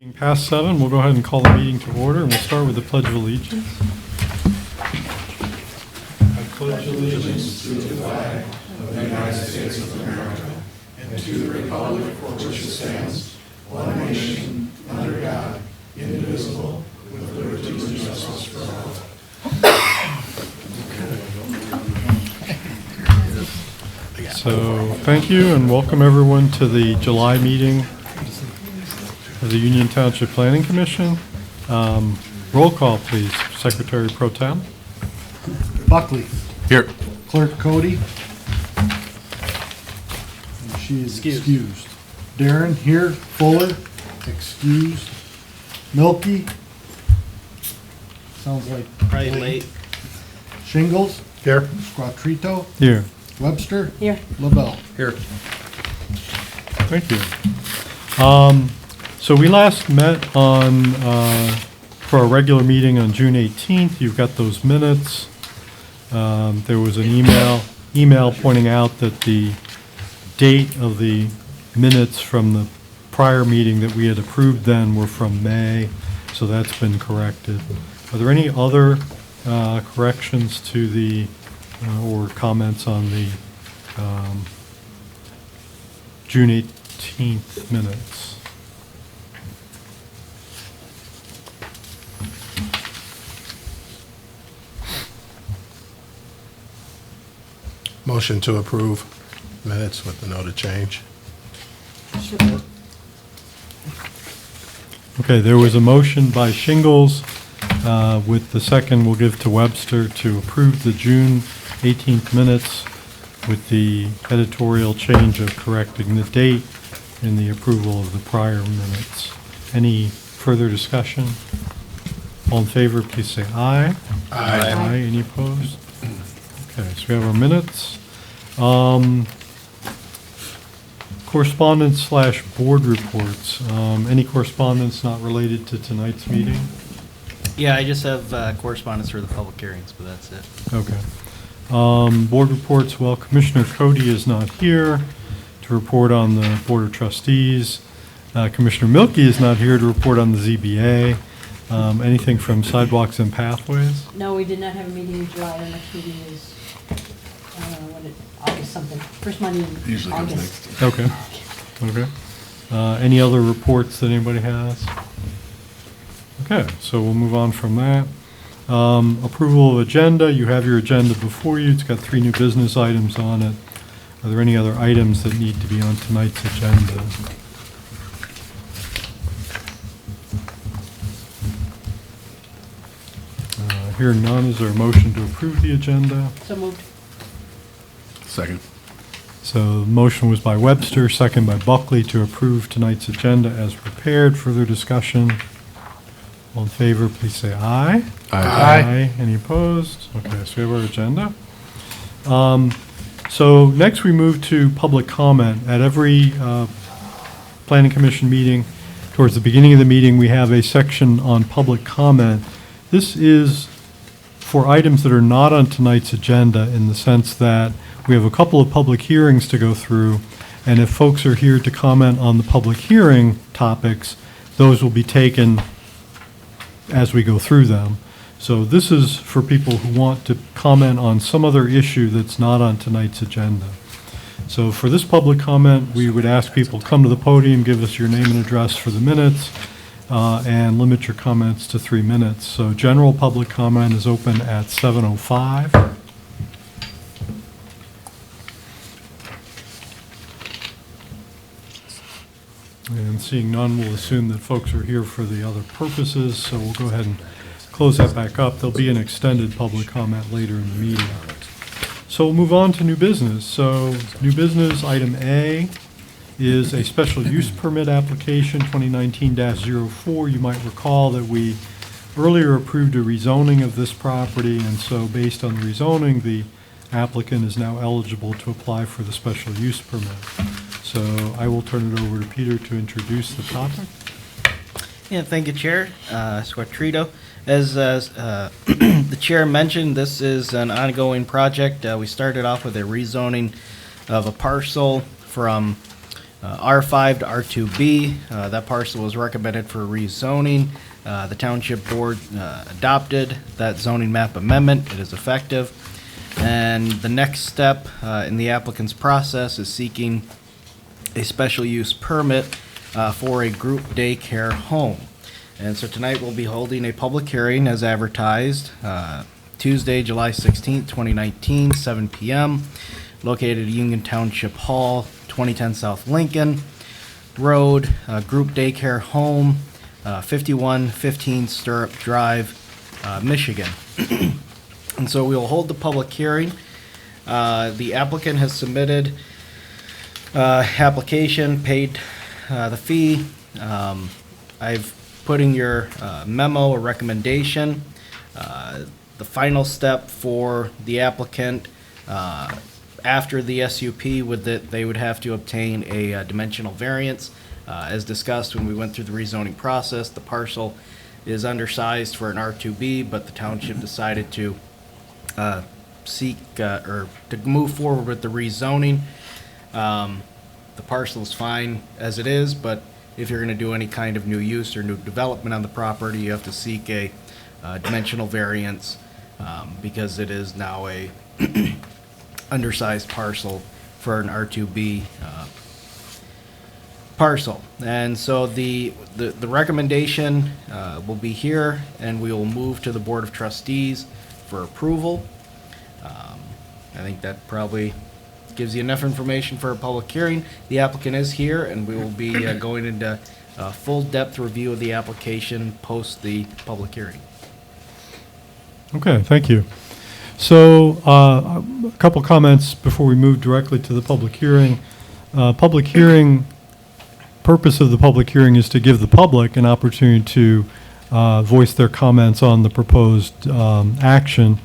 Being past 7, we'll go ahead and call the meeting to order, and we'll start with the Pledge of Allegiance. I pledge allegiance to the flag of the United States of America and to the republic for which it stands, one nation, under God, indivisible, with liberty and justice for all. So, thank you, and welcome everyone to the July meeting of the Union Township Planning Commission. Roll call, please. Secretary Pro Tem. Buckley. Here. Clerk Cody. And she is excused. Darren here. Fuller, excused. Milky. Sounds like Probably late. Shingles. Here. Squatrito. Here. Webster. Here. LaBelle. Here. Thank you. So we last met for a regular meeting on June 18th. You've got those minutes. There was an email pointing out that the date of the minutes from the prior meeting that we had approved then were from May, so that's been corrected. Are there any other corrections to the, or comments on the June 18th minutes? Motion to approve minutes with the note of change. Okay, there was a motion by Shingles, with the second we'll give to Webster to approve the June 18th minutes with the editorial change of correcting the date in the approval of the prior minutes. Any further discussion? All in favor, please say aye. Aye. Aye. Any opposed? Okay, so we have our minutes. Correspondence / board reports. Any correspondence not related to tonight's meeting? Yeah, I just have correspondence for the public hearings, but that's it. Okay. Board reports, well, Commissioner Cody is not here to report on the Board of Trustees. Commissioner Milky is not here to report on the ZBA. Anything from Sidewalks and Pathways? No, we did not have a meeting in July. Our next meeting is, I don't know, August something, first Monday in August. Okay. Okay. Any other reports that anybody has? Okay, so we'll move on from that. Approval of agenda. You have your agenda before you. It's got 3 new business items on it. Are there any other items that need to be on tonight's agenda? Hearing none, is there a motion to approve the agenda? So moved. Second. So the motion was by Webster, second by Buckley to approve tonight's agenda as prepared. Further discussion? All in favor, please say aye. Aye. Any opposed? Okay, so we have our agenda. So next we move to public comment. At every Planning Commission meeting, towards the beginning of the meeting, we have a section on public comment. This is for items that are not on tonight's agenda, in the sense that we have a couple of public hearings to go through, and if folks are here to comment on the public hearing topics, those will be taken as we go through them. So this is for people who want to comment on some other issue that's not on tonight's agenda. So for this public comment, we would ask people to come to the podium, give us your name and address for the minutes, and limit your comments to 3 minutes. So general public comment is open at 7:05. And seeing none, we'll assume that folks are here for the other purposes, so we'll go ahead and close that back up. There'll be an extended public comment later in the meeting. So we'll move on to new business. So new business, item A, is a special use permit application, 2019-04. You might recall that we earlier approved a rezoning of this property, and so based on the rezoning, the applicant is now eligible to apply for the special use permit. So I will turn it over to Peter to introduce the topic. Yeah, thank you, Chair. Squatrito. As the Chair mentioned, this is an ongoing project. We started off with a rezoning of a parcel from R5 to R2B. That parcel was recommended for rezoning. The Township Board adopted that zoning map amendment. It is effective. And the next step in the applicant's process is seeking a special use permit for a group daycare home. And so tonight we'll be holding a public hearing as advertised, Tuesday, July 16th, 2019, 7 p.m., located at Union Township Hall, 2010 South Lincoln Road, group daycare home, 5115 Stirrup Drive, Michigan. And so we will hold the public hearing. The applicant has submitted application, paid the fee. I've put in your memo a recommendation. The final step for the applicant after the SUP would that they would have to obtain a dimensional variance. As discussed when we went through the rezoning process, the parcel is undersized for an R2B, but the township decided to seek or to move forward with the rezoning. The parcel is fine as it is, but if you're going to do any kind of new use or new development on the property, you have to seek a dimensional variance because it is now a undersized parcel for an R2B parcel. And so the recommendation will be here, and we will move to the Board of Trustees for approval. I think that probably gives you enough information for a public hearing. The applicant is here, and we will be going into a full depth review of the application post the public hearing. Okay, thank you. So a couple comments before we move directly to the public hearing. Purpose of the public hearing is to give the public an opportunity to voice their comments on the proposed action.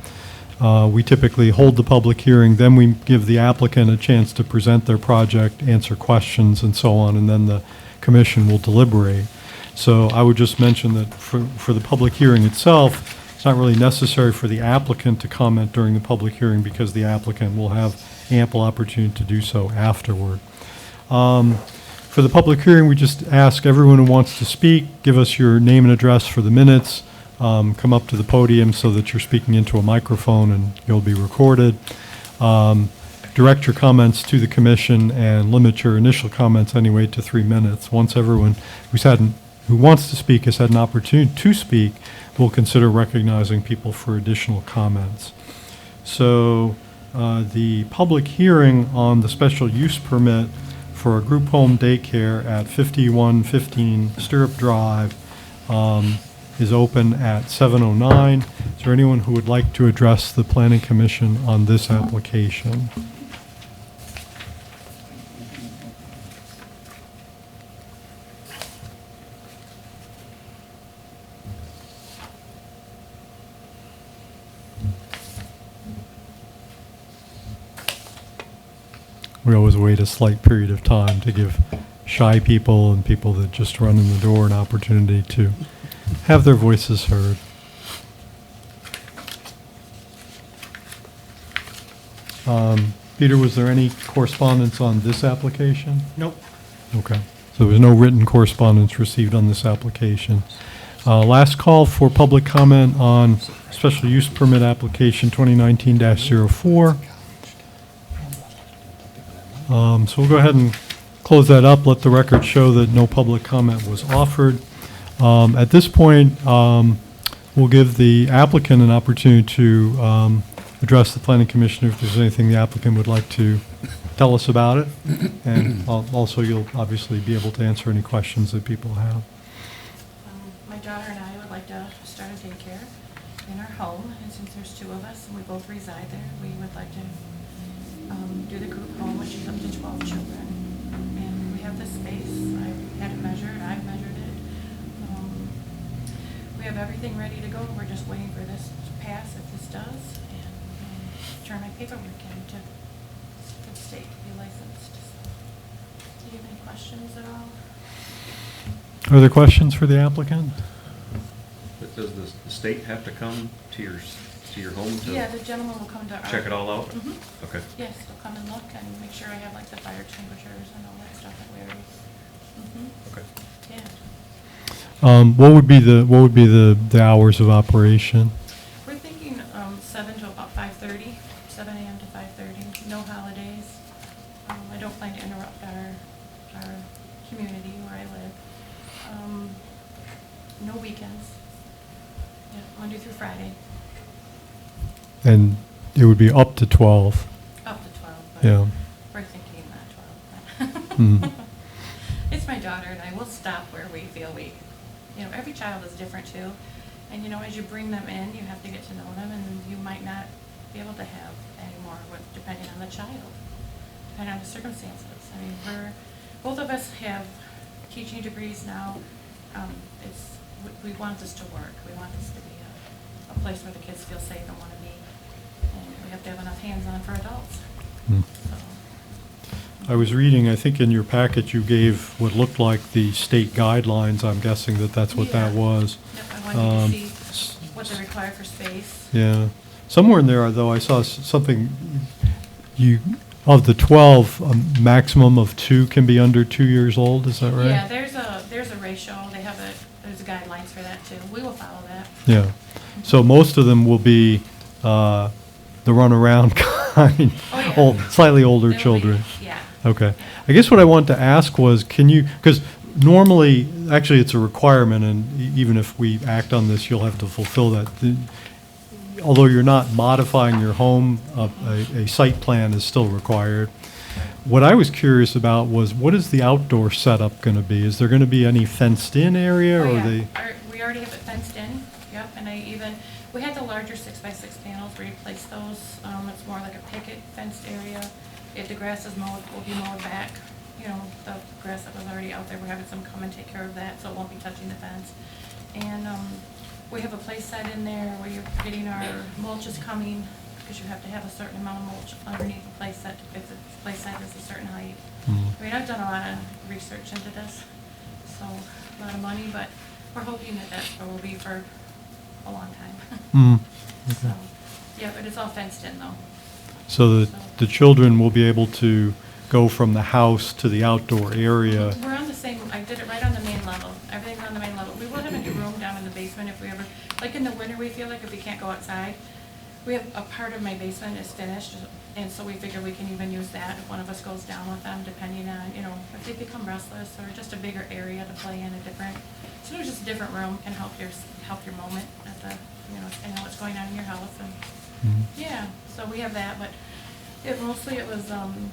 We typically hold the public hearing, then we give the applicant a chance to present their project, answer questions, and so on, and then the commission will deliberate. So I would just mention that for the public hearing itself, it's not really necessary for the applicant to comment during the public hearing because the applicant will have ample opportunity to do so afterward. For the public hearing, we just ask everyone who wants to speak, give us your name and address for the minutes. Come up to the podium so that you're speaking into a microphone and you'll be recorded. Direct your comments to the commission and limit your initial comments anyway to 3 minutes. Once everyone who wants to speak has had an opportunity to speak, we'll consider recognizing people for additional comments. So the public hearing on the special use permit for a group home daycare at 5115 Stirrup Drive is open at 7:09. Is there anyone who would like to address the Planning Commission on this application? We always wait a slight period of time to give shy people and people that just run in the door an opportunity to have their voices heard. Peter, was there any correspondence on this application? Nope. Okay. So there was no written correspondence received on this application. Last call for public comment on special use permit application 2019-04. So we'll go ahead and close that up. Let the record show that no public comment was offered. At this point, we'll give the applicant an opportunity to address the Planning Commission if there's anything the applicant would like to tell us about it. And also, you'll obviously be able to answer any questions that people have. My daughter and I would like to start a daycare in our home, and since there's 2 of us and we both reside there, we would like to do the group home, which is up to 12 children. And we have the space. I had it measured. I've measured it. We have everything ready to go. We're just waiting for this to pass, if this does, and turn my paperwork in to the state to be licensed. Do you have any questions at all? Are there questions for the applicant? Does the state have to come to your to your home to Yeah, the gentleman will come to our. check it all out? Mhm. Okay. Yes, they'll come and look and make sure I have like the fire extinguishers and all that stuff that we already. Okay. Yeah. What would be the hours of operation? We're thinking 7 to about 5:30, 7 a.m. to 5:30, no holidays. I don't plan to interrupt our community where I live. No weekends. Yeah, Monday through Friday, And it would be up to 12. up to 12. But Yeah. we're thinking not 12. Mhm. It's my daughter and I will stop where we feel we, every child is different too. And, as you bring them in, you have to get to know them and you might not be able to have any more depending on the child, depending on the circumstances. I mean, both of us have teaching degrees now. We want this to work. We want this to be a place where the kids feel safe and want to be. And we have to have enough hands-on for adults. Mm. So, I was reading, I think in your packet you gave what looked like the state guidelines. I'm guessing that's what that Yeah. was. yep, I wanted to s- see what they require for space. Yeah. Somewhere in there, though, I saw something, of the 12, a maximum of 2 can be under 2 years old, is that right? Yeah, there's a ratio. There's guidelines for that too. We will follow that. Yeah. So most of them will be the runaround kind, Oh, yeah. slightly older It'll be- children. Yeah. Okay. I guess what I wanted to ask was, because normally, actually, it's a requirement, and even if we act on this, you'll have to fulfill that. Although you're not modifying your home, a site plan is still required. What I was curious about was, what is the outdoor setup going to be? Is there going to be any fenced-in area, Oh, or yeah. they? We already have it fenced in, yep, and we had the larger 6x6 panels, we replaced those. It's more like a picket fenced area. If the grass is mowed, will be mowed back. The grass that was already out there, we're having some come and take care of that, so it won't be touching the fence. And we have a place set in there where you're getting our mulch is coming, because you have to have a certain amount of mulch underneath the place set, if the place set is a certain height. Mhm. I mean, I've done a lot of research into this, so a lot of money, but we're hoping that will be for a long time. Mm. So, yeah, but it's all fenced in though. So the children will be able to go from the house to the outdoor area. We're on the same, I did it right on the main level. Everything's on the main level. We will have a new room down in the basement if we ever, like in the winter, we feel like if we can't go outside. We have a part of my basement is finished, and so we figure we can even use that if one of us goes down with them, depending on, if they become restless, or just a bigger area to play in, so there's just a different room can help your moment at the, and know what's going on in your house, and, Mhm. yeah, so we have that, but it was, I can't remember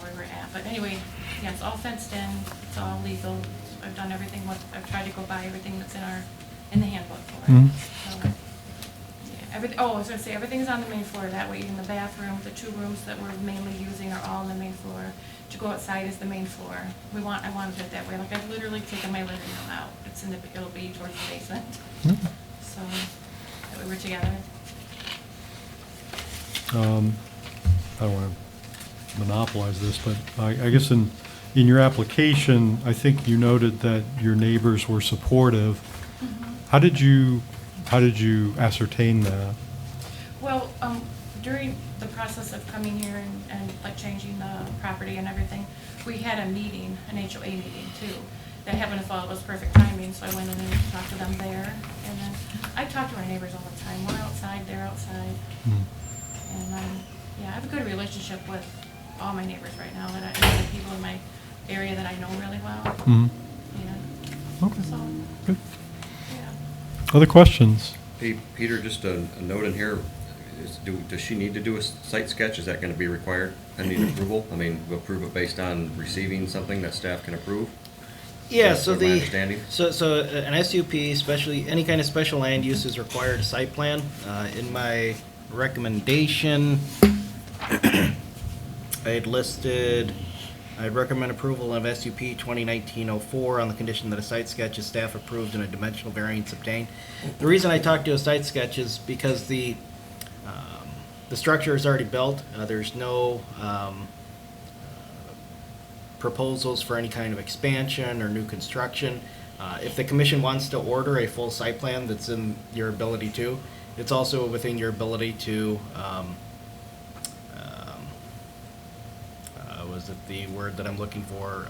where we're at, but anyway, yeah, it's all fenced in, it's all legal. I've done everything, I've tried to go by everything that's in the handbook for it. Mhm. So, yeah, I was gonna say, everything's on the main floor, that way, even the bathroom, the 2 rooms that we're mainly using are all on the main floor. To go outside is the main floor. I wanted it that way, like I've literally taken my living room out, it'll be towards the basement, Mhm. so, that way we're together. I don't want to monopolize this, but I guess in your application, I think you noted that your neighbors were supportive. Mhm. How did you ascertain that? Well, during the process of coming here and like changing the property and everything, we had a meeting, an HOA meeting too. That happened to fall, it was perfect timing, so I went in and talked to them there. And then I talk to our neighbors all the time. We're outside, they're outside. Mm. And, yeah, I have a good relationship with all my neighbors right now, the people in my area that I know really well. Mhm. Yeah. Okay, So, good. yeah. Other questions? Hey, Peter, just a note in here, does she need to do a site sketch? Is that gonna be required pending approval? I mean, we'll approve it based on receiving something that staff can approve? Yeah, Is that so sort of my the, understanding? so an SUP, especially any kind of special land use is required a site plan. In my recommendation, I had recommend approval of SUP 2019-04 on the condition that a site sketch is staff approved and a dimensional variance obtained. The reason I talked to a site sketch is because the structure is already built. There's no proposals for any kind of expansion or new construction. If the commission wants to order a full site plan, that's in your ability to. it's also within your ability to, was it the word that I'm looking for?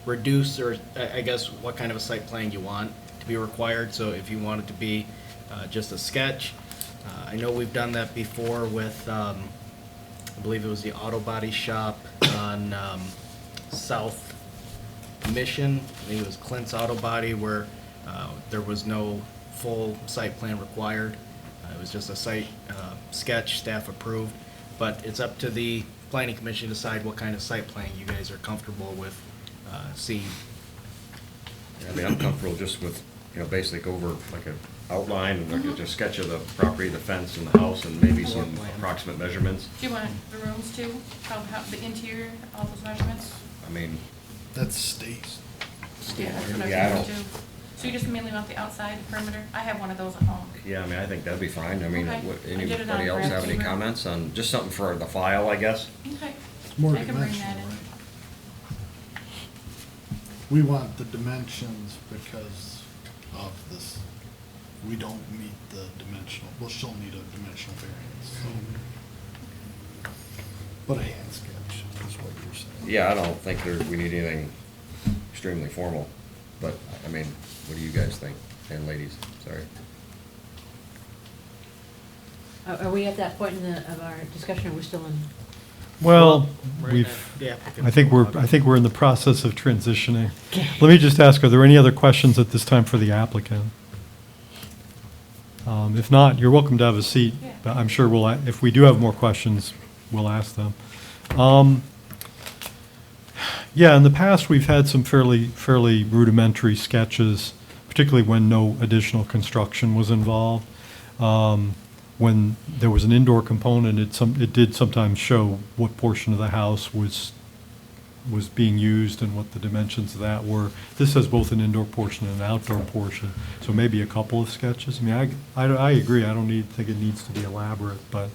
Reduce, or I guess what kind of a site plan you want to be required. So if you want it to be just a sketch, I know we've done that before with, I believe it was the auto body shop on South Mission. I think it was Clint's Auto Body, where there was no full site plan required. It was just a site sketch, staff approved. But it's up to the planning commission to decide what kind of site plan you guys are comfortable with seeing. I mean, I'm comfortable just with, basically go over like an outline, and like just sketch of the property, the fence and the house, and maybe some Floor plan. approximate measurements. Do you want the rooms too? How the interior, all those measurements? I mean, That's state. Yeah, that's what I Yeah, I was thinking too. So you just mainly want the outside perimeter? I have one of those at home. yeah, I mean, I think that'd be fine. I mean, Okay. I did it on anybody else have any Brad's email. comments on, just something for the file, I guess? Okay. More I can bring that dimensional, in. We want the dimensions because of this. We don't meet the dimensional, we'll still need a dimensional variance, so. But a hand sketch is what you're saying. Yeah, I don't think we need anything extremely formal, but, I mean, what do you guys think? And ladies, sorry. Are we at that point of our discussion, or we're still in? Well, We're in the applicant's I think we're in the process of transitioning. Let me just ask, are there any other questions at this time for the applicant? If not, you're welcome to have a seat, Yeah. but I'm sure if we do have more questions, we'll ask them. Yeah, in the past, we've had some fairly rudimentary sketches, particularly when no additional construction was involved. When there was an indoor component, it did sometimes show what portion of the house was being used and what the dimensions of that were. This has both an indoor portion and an outdoor portion, so maybe a couple of sketches. I mean, I agree, I don't think it needs to be elaborate, but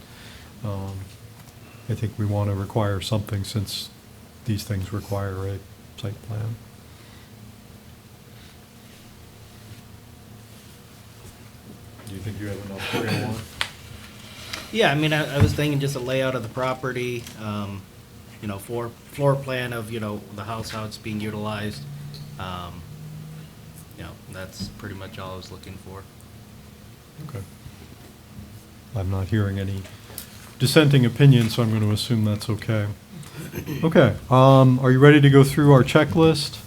I think we want to require something since these things require a site plan. Do you think you have enough to go on? Yeah, I mean, I was thinking just a layout of the property, floor plan of, the house, how it's being utilized. That's pretty much all I was looking for. Okay. I'm not hearing any dissenting opinions, so I'm going to assume that's okay. Okay, are you ready to go through our checklist?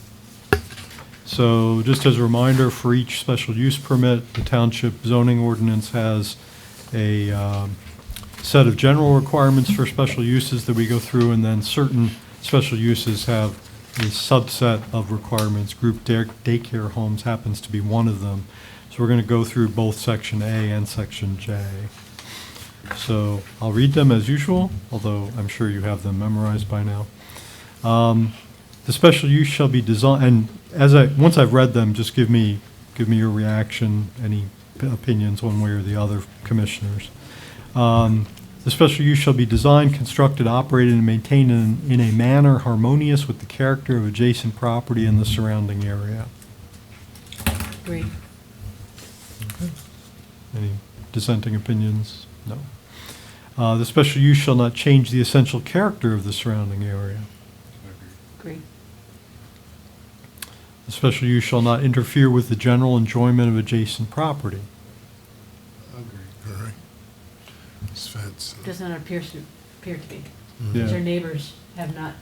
So just as a reminder, for each special use permit, the township zoning ordinance has a set of general requirements for special uses that we go through, and then certain special uses have a subset of requirements. Group daycare homes happens to be one of them. So we're going to go through both Section A and Section J. So I'll read them as usual, although I'm sure you have them memorized by now. The special use shall be designed, and once I've read them, just give me your reaction, any opinions one way or the other, commissioners. The special use shall be designed, constructed, operated, and maintained in a manner harmonious with the character of adjacent property and the surrounding area. Agree. Any dissenting opinions? No. The special use shall not change the essential character of the surrounding area. Agree. The special use shall not interfere with the general enjoyment of adjacent property. Agree. All right. This fence. Does not appear to be. Yeah. Because our neighbors have not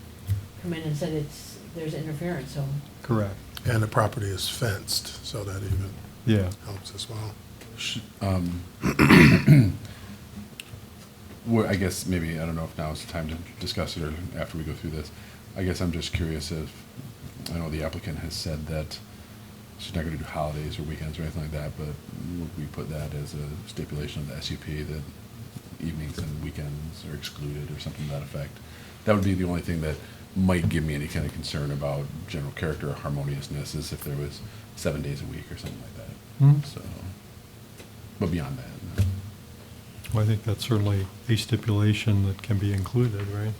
come in and said there's interference, so. Correct. And the property is fenced, so that even Yeah. helps as well. Well, I guess maybe, I don't know if now is the time to discuss it or after we go through this. I guess I'm just curious if, I know the applicant has said that she's not gonna do holidays or weekends or anything like that, but would we put that as a stipulation of the SUP that evenings and weekends are excluded or something to that effect? That would be the only thing that might give me any kind of concern about general character or harmoniousness, is if there was 7 days a week or something like that. Mhm. So, but beyond that, no. Well, I think that's certainly a stipulation that can be included, right?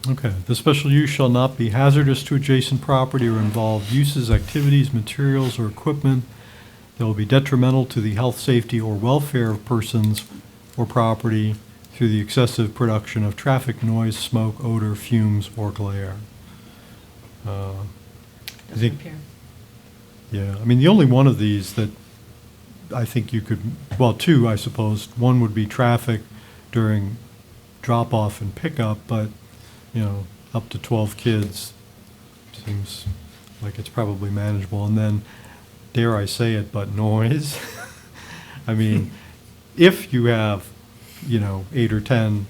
Okay, the special use shall not be hazardous to adjacent property or involve uses, activities, materials, or equipment that will be detrimental to the health, safety, or welfare of persons or property through the excessive production of traffic noise, smoke, odor, fumes, or glare. I Doesn't think, appear. yeah, I mean, the only one of these that I think you could, well, two, I suppose. One would be traffic during drop-off and pickup, but, up to 12 kids seems like it's probably manageable. And then, dare I say it, but noise. I mean, if you have, 8 or 10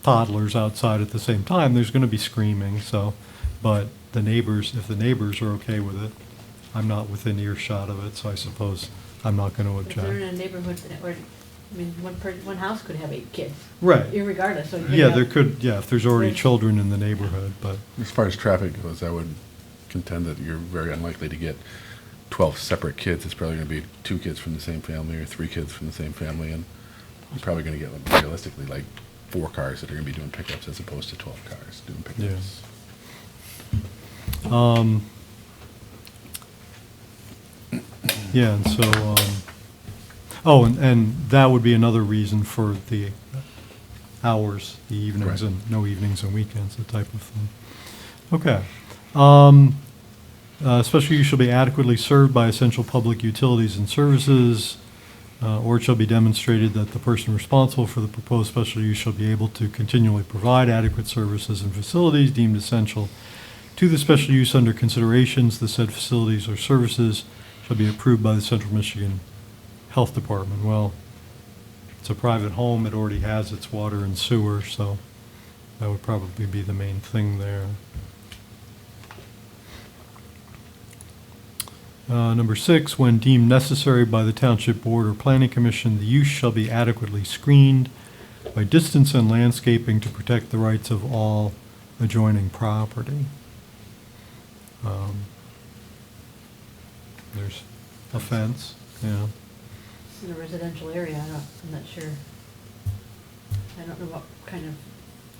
toddlers outside at the same time, there's going to be screaming, so, but if the neighbors are okay with it, I'm not within earshot of it, so I suppose I'm not going to If they're in object. a neighborhood where, one house could have 8 kids. Right. Irregardless, so you could Yeah, have- there could, if there's already There's- children in the neighborhood, but, As far as traffic goes, I would contend that you're very unlikely to get 12 separate kids. It's probably going to be 2 kids from the same family or 3 kids from the same family, and you're probably going to get realistically like 4 cars that are going to be doing pickups as opposed to 12 cars doing pickups. yeah, and so, and that would be another reason for the hours, the evenings Right. and no evenings and weekends, that type of thing. Okay. Special use shall be adequately served by essential public utilities and services, or it shall be demonstrated that the person responsible for the proposed special use shall be able to continually provide adequate services and facilities deemed essential to the special use under considerations. The said facilities or services shall be approved by the Central Michigan Health Department. Well, it's a private home, it already has its water and sewer, so that would probably be the main thing there. Number 6, when deemed necessary by the Township Board or Planning Commission, the use shall be adequately screened by distance and landscaping to protect the rights of all adjoining property. There's a fence, yeah. It's in a residential area, I'm not sure. I don't know what kind of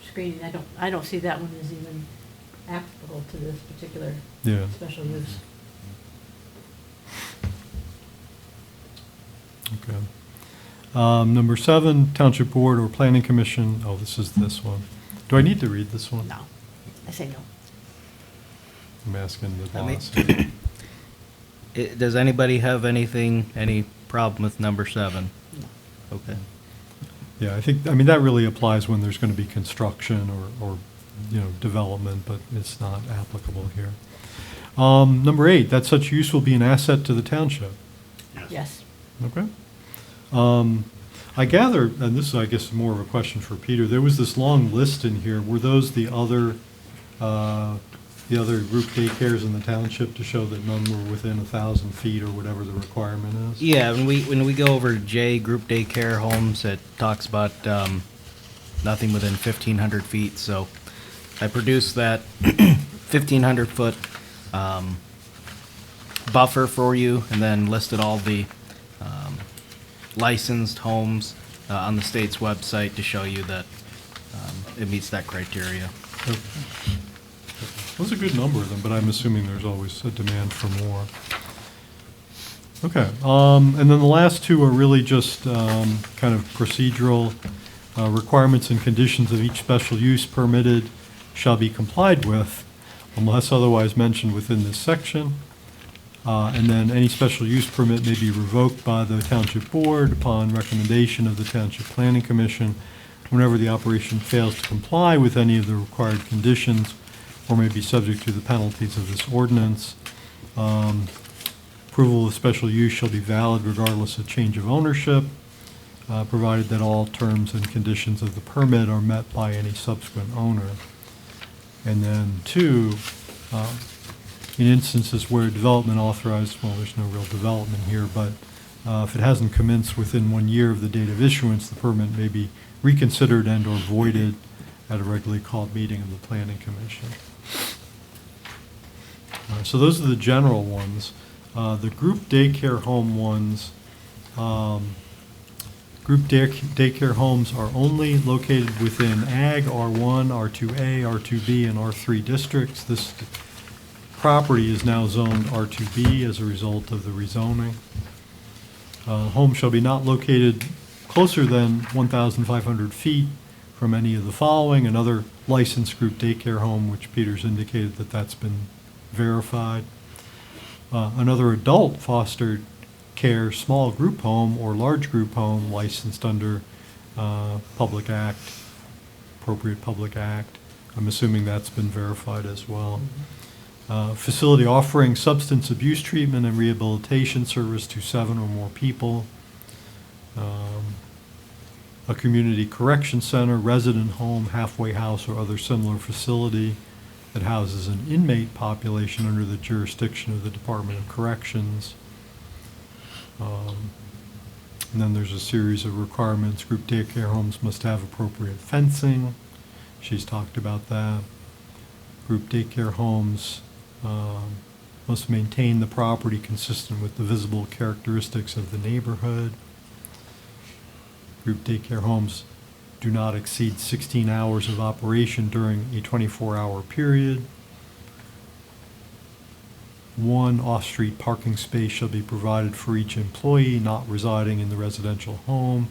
screening, I don't see that one as even applicable to this particular Yeah. special use. Okay. Number 7, Township Board or Planning Commission, this is this one. Do I need to read this one? No, I say no. I'm asking the I mean- boss. Does anybody have any problem with number 7? No. Okay. Yeah, that really applies when there's going to be construction or development, but it's not applicable here. Number 8, that such use will be an asset to the township. Yes. Okay. I gather, and this is, I guess, more of a question for Peter, there was this long list in here. Were those the other group daycares in the township to show that none were within 1,000 feet or whatever the requirement is? Yeah, when we go over J, group daycare homes, it talks about nothing within 1,500 feet, so I produced that 1,500-foot buffer for you, and then listed all the licensed homes on the state's website to show you that it meets that criteria. Okay. That's a good number of them, but I'm assuming there's always a demand for more. Okay, and then the last two are really just kind of procedural requirements and conditions of each special use permitted shall be complied with unless otherwise mentioned within this section. And then any special use permit may be revoked by the Township Board upon recommendation of the Township Planning Commission whenever the operation fails to comply with any of the required conditions or may be subject to the penalties of this ordinance. Approval of special use shall be valid regardless of change of ownership, provided that all terms and conditions of the permit are met by any subsequent owner. And then 2, in instances where development authorized, well, there's no real development here, but if it hasn't commenced within 1 year of the date of issuance, the permit may be reconsidered and/or voided at a regularly called meeting of the Planning Commission. So those are the general ones. The group daycare home ones, group daycare homes are only located within Ag, R1, R2A, R2B, and R3 districts. This property is now zoned R2B as a result of the rezoning. Home shall be not located closer than 1,500 feet from any of the following: another licensed group daycare home, which Peter's indicated that that's been verified. Another adult foster care small group home or large group home licensed under public act, appropriate public act. I'm assuming that's been verified as well. Facility offering substance abuse treatment and rehabilitation service to 7 or more people. A community correction center, resident home, halfway house, or other similar facility that houses an inmate population under the jurisdiction of the Department of Corrections. And then there's a series of requirements. Group daycare homes must have appropriate fencing. She's talked about that. Group daycare homes must maintain the property consistent with the visible characteristics of the neighborhood. Group daycare homes do not exceed 16 hours of operation during a 24-hour period. 1 off-street parking space shall be provided for each employee not residing in the residential home.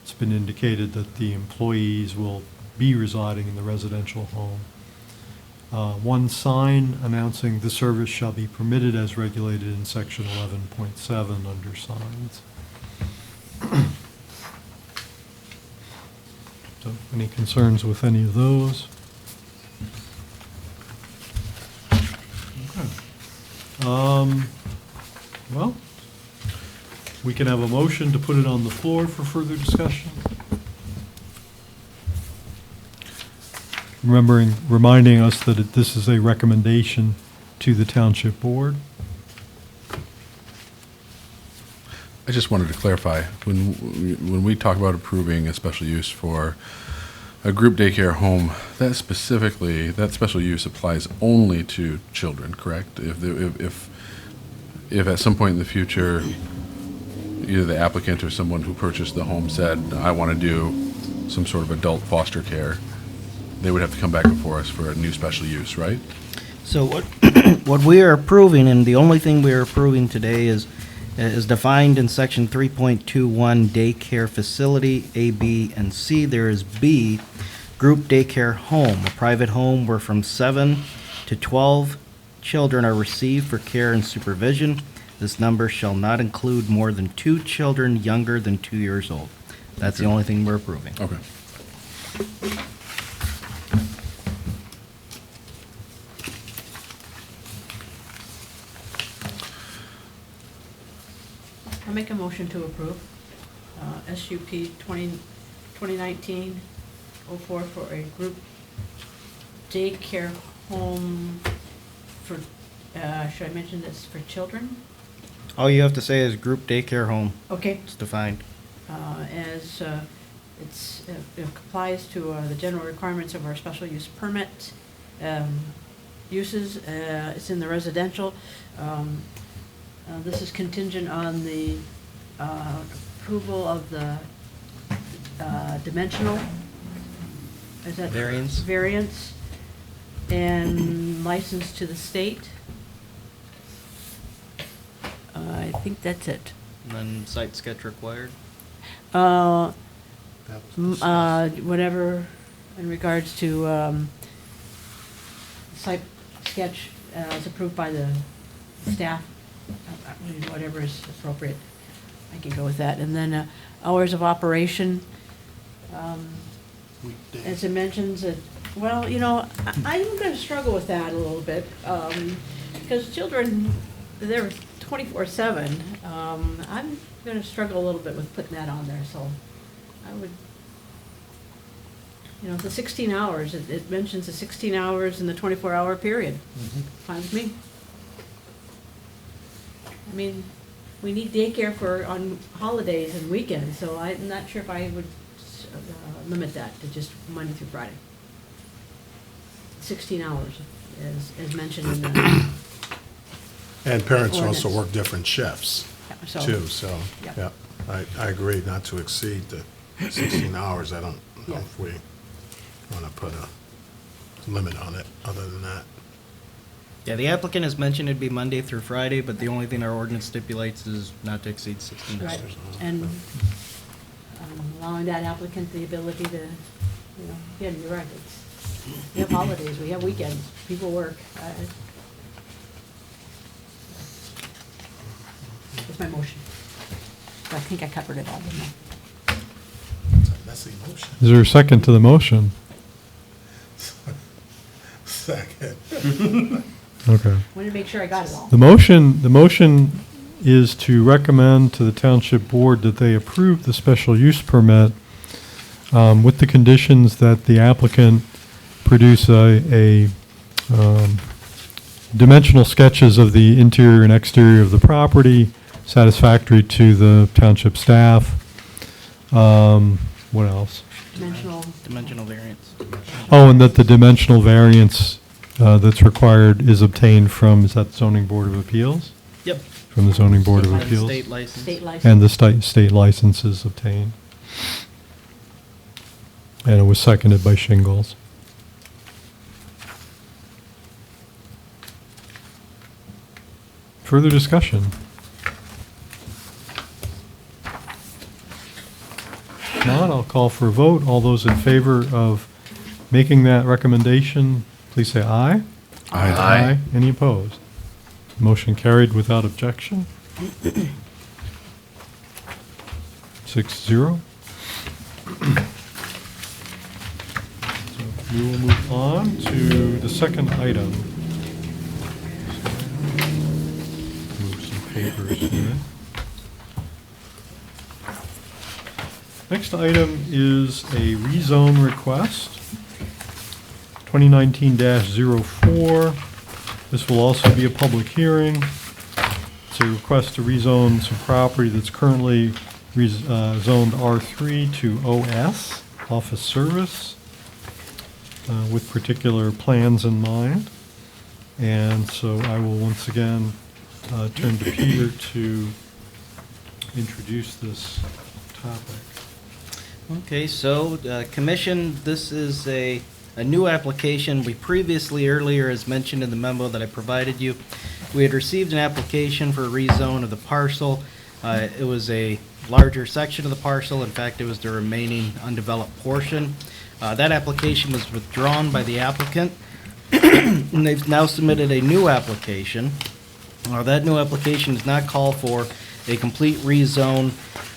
It's been indicated that the employees will be residing in the residential home. 1 sign announcing the service shall be permitted as regulated in section 11.7 under signs. So, any concerns with any of those? Well, we can have a motion to put it on the floor for further discussion. Reminding us that this is a recommendation to the Township Board. I just wanted to clarify, when we talk about approving a special use for a group daycare home, that special use applies only to children, correct? If at some point in the future, either the applicant or someone who purchased the home said, I want to do some sort of adult foster care, they would have to come back before us for a new special use, right? So what we are approving, and the only thing we are approving today is defined in section 3.21 daycare facility, A, B, and C. There is B, group daycare home, a private home where from 7 to 12 children are received for care and supervision. This number shall not include more than 2 children younger than 2 years old. That's the only thing we're approving. Okay. I'll make a motion to approve SUP 2019-04 for a group daycare home for, should I mention this, for children? All you have to say is group daycare home. Okay. It's defined. As it complies to the general requirements of our special use permit uses. It's in the residential. This is contingent on the approval of the dimensional, is that? Variance. Variance, and license to the state. I think that's it. And then site sketch required. Whatever in regards to site sketch is approved by the staff, whatever is appropriate, I can go with that. And then hours of operation, Weekdays. as it mentions, well, I'm going to struggle with that a little bit, because children, they're 24/7. I'm going to struggle a little bit with putting that on there, so I would, the 16 hours, it mentions the 16 hours in the 24-hour period. Fine with me. I mean, we need daycare on holidays and weekends, so I'm not sure if I would limit that to just Monday through Friday. 16 hours, as mentioned in the And parents also ordinance. work different shifts So- too, so, Yeah. yeah. I agree not to exceed the 16 hours. I don't know Yeah. if we want to put a limit on it other than that. Yeah, the applicant has mentioned it'd be Monday through Friday, but the only thing our ordinance stipulates is not to exceed 16 Right, hours. and allowing that applicant the ability to, again, you're right, we have holidays, we have weekends, people work. That's my motion. I think I covered it all, didn't I? It's a messy motion. Is there a second to the motion? Second. Okay. Wanted to make sure I got it all. The motion is to recommend to the Township Board that they approve the special use permit with the conditions that the applicant produce a dimensional sketches of the interior and exterior of the property, satisfactory to the township staff. What else? Dimensional variance. Oh, and that the dimensional variance that's required is obtained from, is that zoning board of appeals? Yep. From the zoning board of And appeals? State license. State license. And the state license is obtained. And it was seconded by Shingles. Further discussion? If not, I'll call for a vote. All those in favor of making that recommendation, please say aye. Aye. Any opposed? Motion carried without objection. 6-0. So we will move on to the second item. Move some papers here. Next item is a rezone request, 2019-04. This will also be a public hearing. It's a request to rezone some property that's currently zoned R3 to OS, office service, with particular plans in mind. And so I will once again turn to Peter to introduce this topic. Okay, so, Commission, this is a new application. We previously, earlier, as mentioned in the memo that I provided you, we had received an application for a rezone of the parcel. It was a larger section of the parcel. In fact, it was the remaining undeveloped portion. That application was withdrawn by the applicant, and they've now submitted a new application. That new application does not call for a complete rezone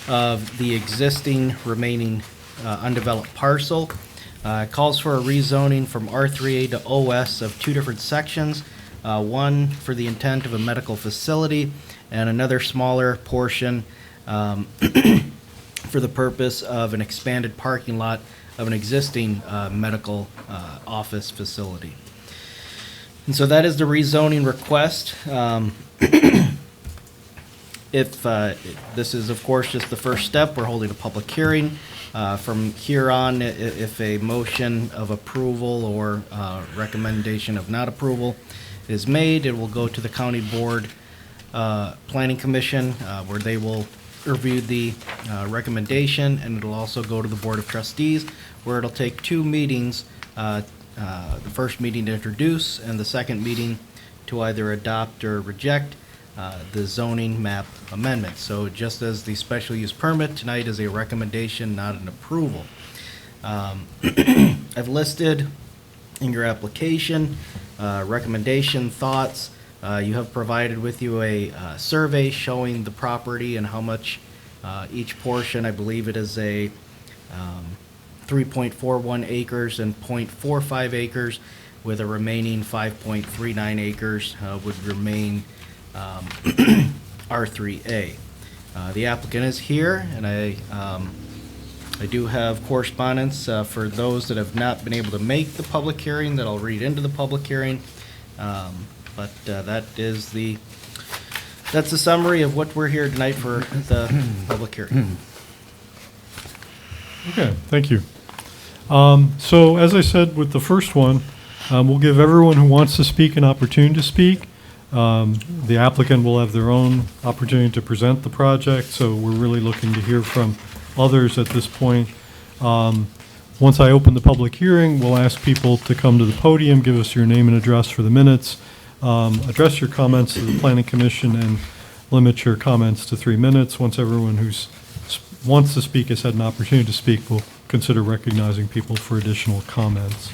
of the existing remaining undeveloped parcel. It calls for a rezoning from R3A to OS of two different sections, one for the intent of a medical facility and another smaller portion for the purpose of an expanded parking lot of an existing medical office facility. And so that is the rezoning request. If this is, of course, just the first step, we're holding a public hearing. From here on, if a motion of approval or recommendation of not approval is made, it will go to the County Board Planning Commission, where they will review the recommendation, and it'll also go to the Board of Trustees, where it'll take 2 meetings, the first meeting to introduce and the second meeting to either adopt or reject the zoning map amendment. So just as the special use permit, tonight is a recommendation, not an approval. I've listed in your application recommendation, thoughts. You have provided with you a survey showing the property and how much each portion, I believe it is a 3.41 acres and 0.45 acres, with a remaining 5.39 acres would remain R3A. The applicant is here, and I do have correspondence for those that have not been able to make the public hearing that I'll read into the public hearing. But that's the summary of what we're here tonight for the public hearing. Okay, thank you. So as I said with the first one, we'll give everyone who wants to speak an opportunity to speak. The applicant will have their own opportunity to present the project, so we're really looking to hear from others at this point. Once I open the public hearing, we'll ask people to come to the podium, give us your name and address for the minutes. address your comments to the planning commission and limit your comments to 3 minutes. Once everyone wants to speak has had an opportunity to speak, we'll consider recognizing people for additional comments.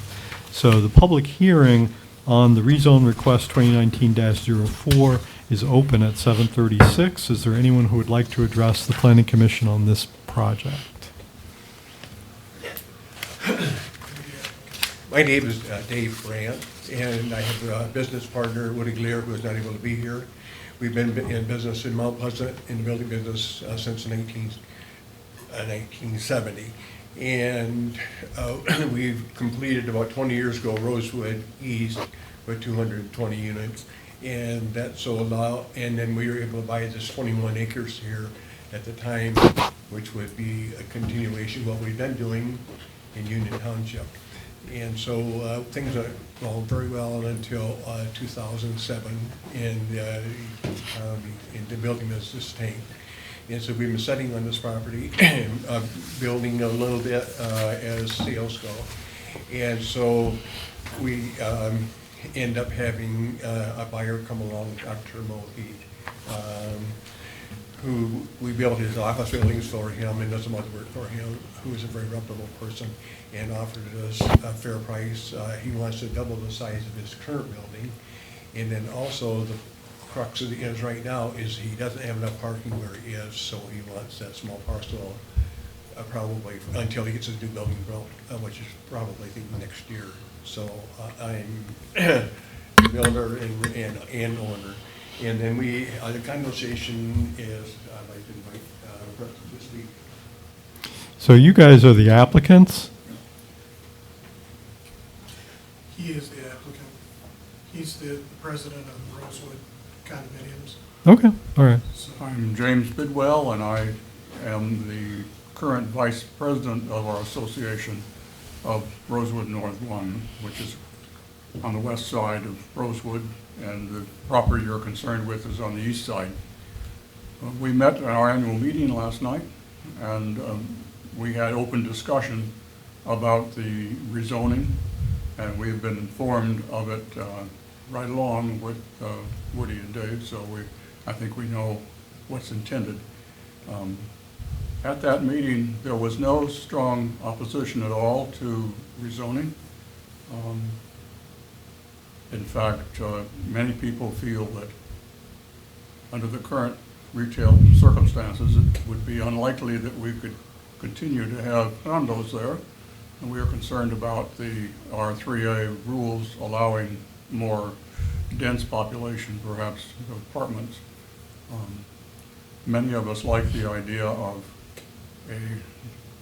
So the public hearing on the rezone request 2019-04 is open at 7:36. Is there anyone who would like to address the planning commission on this project? My name is Dave Brandt, and I have a business partner, Woody Glear, who is not able to be here. We've been in business in Mount Pleasant, in the building business since 1970. And we've completed about 20 years ago Rosewood East with 220 units. And that sold out, and then we were able to buy this 21 acres here at the time, which would be a continuation of what we've been doing in Union Township. And so things are going very well until 2007, and the building is sustained. And so we've been sitting on this property, building a little bit as sales go. And so we end up having a buyer come along, Dr. Mohit, who we built his office buildings for him and does some other work for him, who is a very reputable person, and offered us a fair price. He wants to double the size of his current building. And then also the crux of it is right now is he doesn't have enough parking where he is, so he wants that small parcel probably until he gets his new building built, which is probably, I think, next year. So I'm the builder and owner. And then the conversation is, I'd like to invite Brett to speak. So you guys are the applicants? He is the applicant. He's the president of Rosewood condominiums. Okay, all right. So I'm James Bidwell, and I am the current vice president of our association of Rosewood North 1, which is on the west side of Rosewood, and the property you're concerned with is on the east side. We met at our annual meeting last night, and we had open discussion about the rezoning, and we've been informed of it right along with Woody and Dave, so I think we know what's intended. At that meeting, there was no strong opposition at all to rezoning. In fact, many people feel that under the current retail circumstances, it would be unlikely that we could continue to have condos there. And we are concerned about the R3A rules allowing more dense population, perhaps, of apartments. Many of us like the idea of a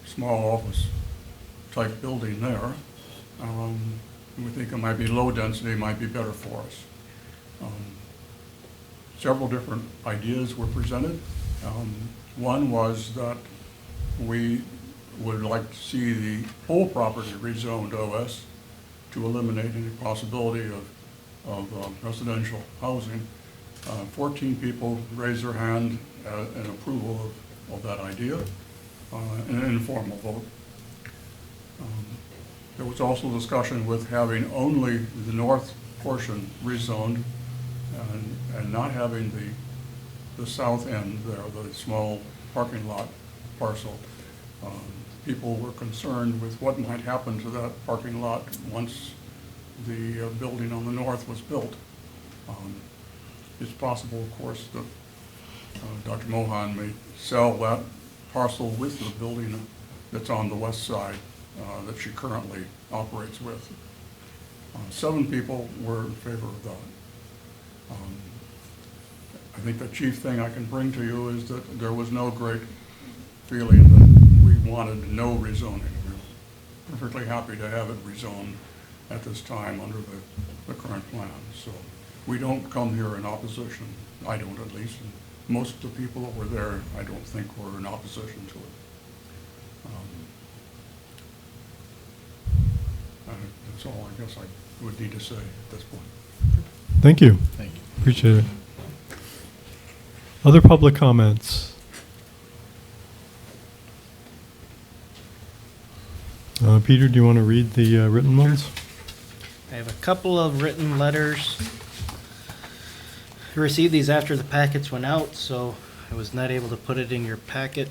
small office type building there. We think it might be low density, might be better for us. Several different ideas were presented. One was that we would like to see the whole property rezoned OS to eliminate any possibility of residential housing. 14 people raised their hand in approval of that idea, in an informal vote. There was also discussion with having only the north portion rezoned and not having the south end there, the small parking lot parcel. People were concerned with what might happen to that parking lot once the building on the north was built. It's possible, of course, that Dr. Mohan may sell that parcel with the building that's on the west side that she currently operates with. 7 people were in favor of that. I think the chief thing I can bring to you is that there was no great feeling that we wanted no rezoning. We're perfectly happy to have it rezoned at this time under the current plan. So we don't come here in opposition. I don't, at least. And most of the people that were there, I don't think were in opposition to it. That's all I guess I would need to say at this point. Thank you. Thank you. Appreciate it. Other public comments? Peter, do you want to read the written ones? I have a couple of written letters. You received these after the packets went out, so I was not able to put it in your packet.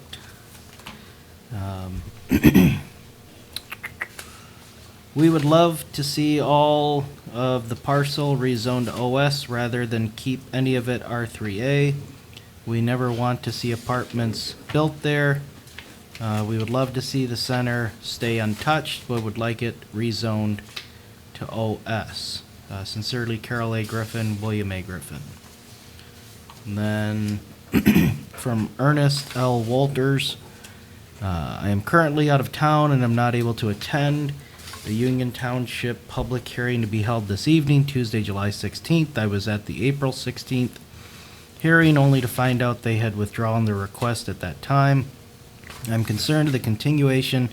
We would love to see all of the parcel rezoned to OS rather than keep any of it R3A. We never want to see apartments built there. We would love to see the center stay untouched, but would like it rezoned to OS. Sincerely, Carol A. Griffin, William A. Griffin. And then from Ernest L. Walters, I am currently out of town and am not able to attend the Union Township public hearing to be held this evening, Tuesday, July 16th. I was at the April 16th hearing only to find out they had withdrawn their request at that time. I'm concerned of the continuation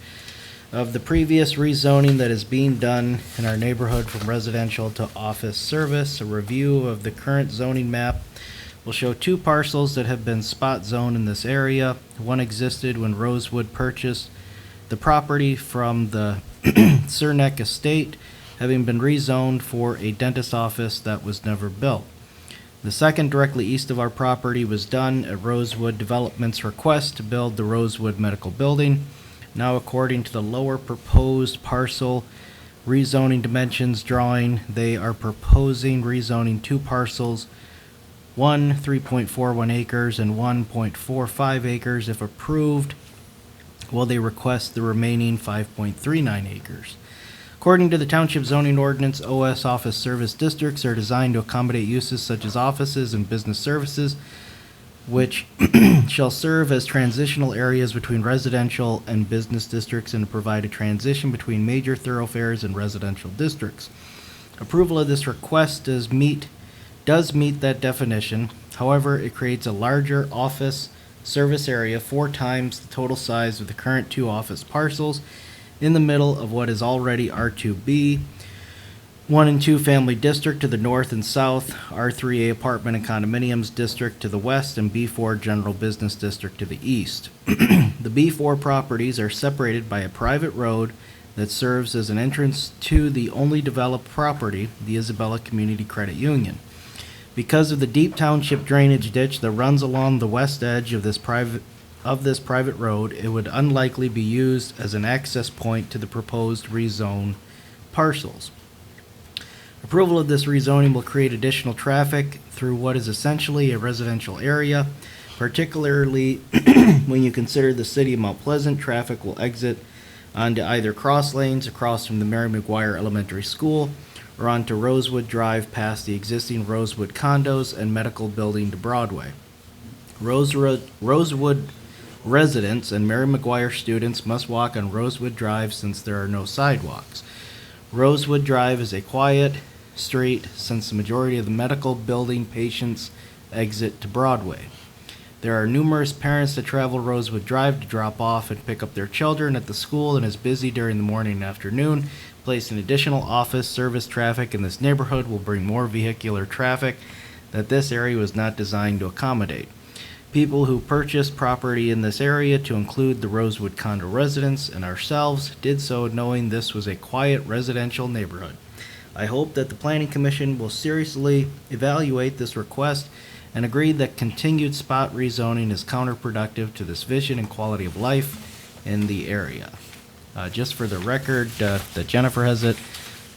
of the previous rezoning that is being done in our neighborhood from residential to office service. A review of the current zoning map will show 2 parcels that have been spot zoned in this area. One existed when Rosewood purchased the property from the Cernak Estate, having been rezoned for a dentist office that was never built. The second, directly east of our property, was done at Rosewood Development's request to build the Rosewood Medical Building. Now, according to the lower proposed parcel rezoning dimensions drawing, they are proposing rezoning 2 parcels, one 3.41 acres and 1.45 acres. If approved, will they request the remaining 5.39 acres? According to the Township zoning ordinance, OS office service districts are designed to accommodate uses such as offices and business services, which shall serve as transitional areas between residential and business districts and to provide a transition between major thoroughfares and residential districts. Approval of this request does meet that definition. However, it creates a larger office service area, 4 times the total size of the current 2 office parcels, in the middle of what is already R2B, 1 and 2 family district to the north and south, R3A apartment and condominiums district to the west, and B4 general business district to the east. The B4 properties are separated by a private road that serves as an entrance to the only developed property, the Isabella Community Credit Union. Because of the deep township drainage ditch that runs along the west edge of this private road, it would unlikely be used as an access point to the proposed rezone parcels. Approval of this rezoning will create additional traffic through what is essentially a residential area, particularly when you consider the city of Mount Pleasant. Traffic will exit onto either cross lanes across from the Mary McGuire Elementary School or onto Rosewood Drive past the existing Rosewood condos and medical building to Broadway. Rosewood residents and Mary McGuire students must walk on Rosewood Drive since there are no sidewalks. Rosewood Drive is a quiet street since the majority of the medical building patients exit to Broadway. There are numerous parents that travel Rosewood Drive to drop off and pick up their children at the school and is busy during the morning and afternoon. Placing additional office service traffic in this neighborhood will bring more vehicular traffic that this area was not designed to accommodate. People who purchased property in this area, to include the Rosewood condo residents and ourselves, did so knowing this was a quiet residential neighborhood. I hope that the Planning Commission will seriously evaluate this request and agree that continued spot rezoning is counterproductive to this vision and quality of life in the area. Just for the record, that Jennifer has it,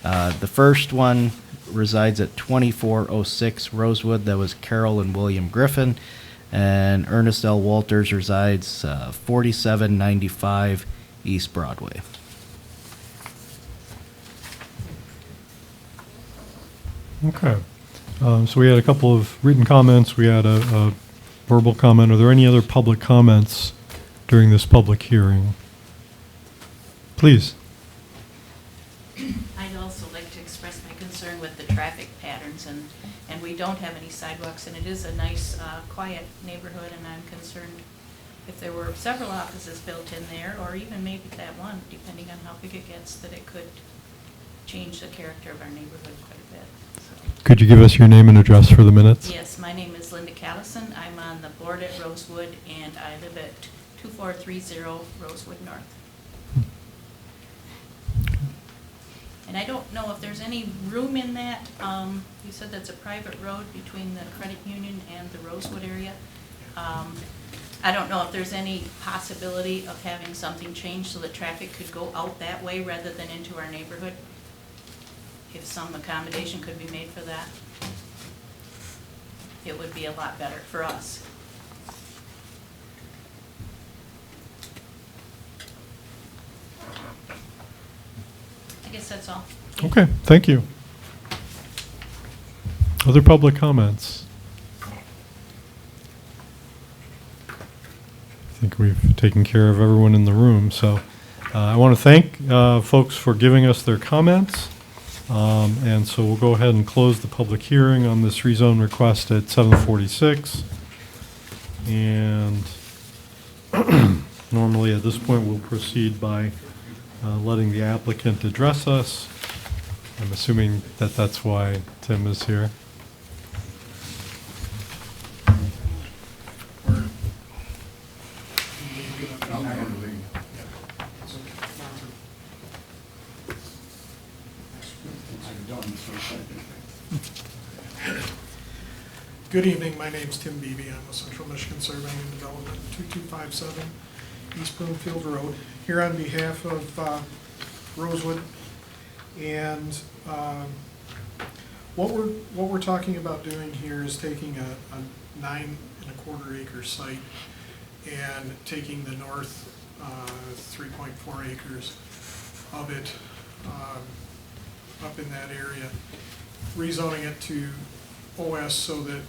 the first one resides at 2406 Rosewood. That was Carol and William Griffin. And Ernest L. Walters resides 4795 East Broadway. Okay. So we had a couple of written comments. We had a verbal comment. Are there any other public comments during this public hearing? Please. I'd also like to express my concern with the traffic patterns, and we don't have any sidewalks, and it is a nice, quiet neighborhood, and I'm concerned if there were several offices built in there, or even maybe that one, depending on how big it gets, that it could change the character of our neighborhood quite a bit. So. Could you give us your name and address for the minutes? Yes, my name is Linda Callison. I'm on the board at Rosewood, and I live at 2430 Rosewood North. And I don't know if there's any room in that, you said that's a private road between the credit union and the Rosewood area. I don't know if there's any possibility of having something changed so that traffic could go out that way rather than into our neighborhood. If some accommodation could be made for that, it would be a lot better for us. I guess that's all. Okay, thank you. Other public comments? I think we've taken care of everyone in the room, so I want to thank folks for giving us their comments. And so we'll go ahead and close the public hearing on this rezone request at 7:46. And normally at this point, we'll proceed by letting the applicant address us. I'm assuming that that's why Tim is here. Good evening, my name's Tim Beebe. I'm with Central Michigan Surveying and Development, 2257 East Broomfield Road, here on behalf of Rosewood. And what we're talking about doing here is taking a 9.25 acre site and taking the north 3.4 acres of it up in that area, rezoning it to OS so that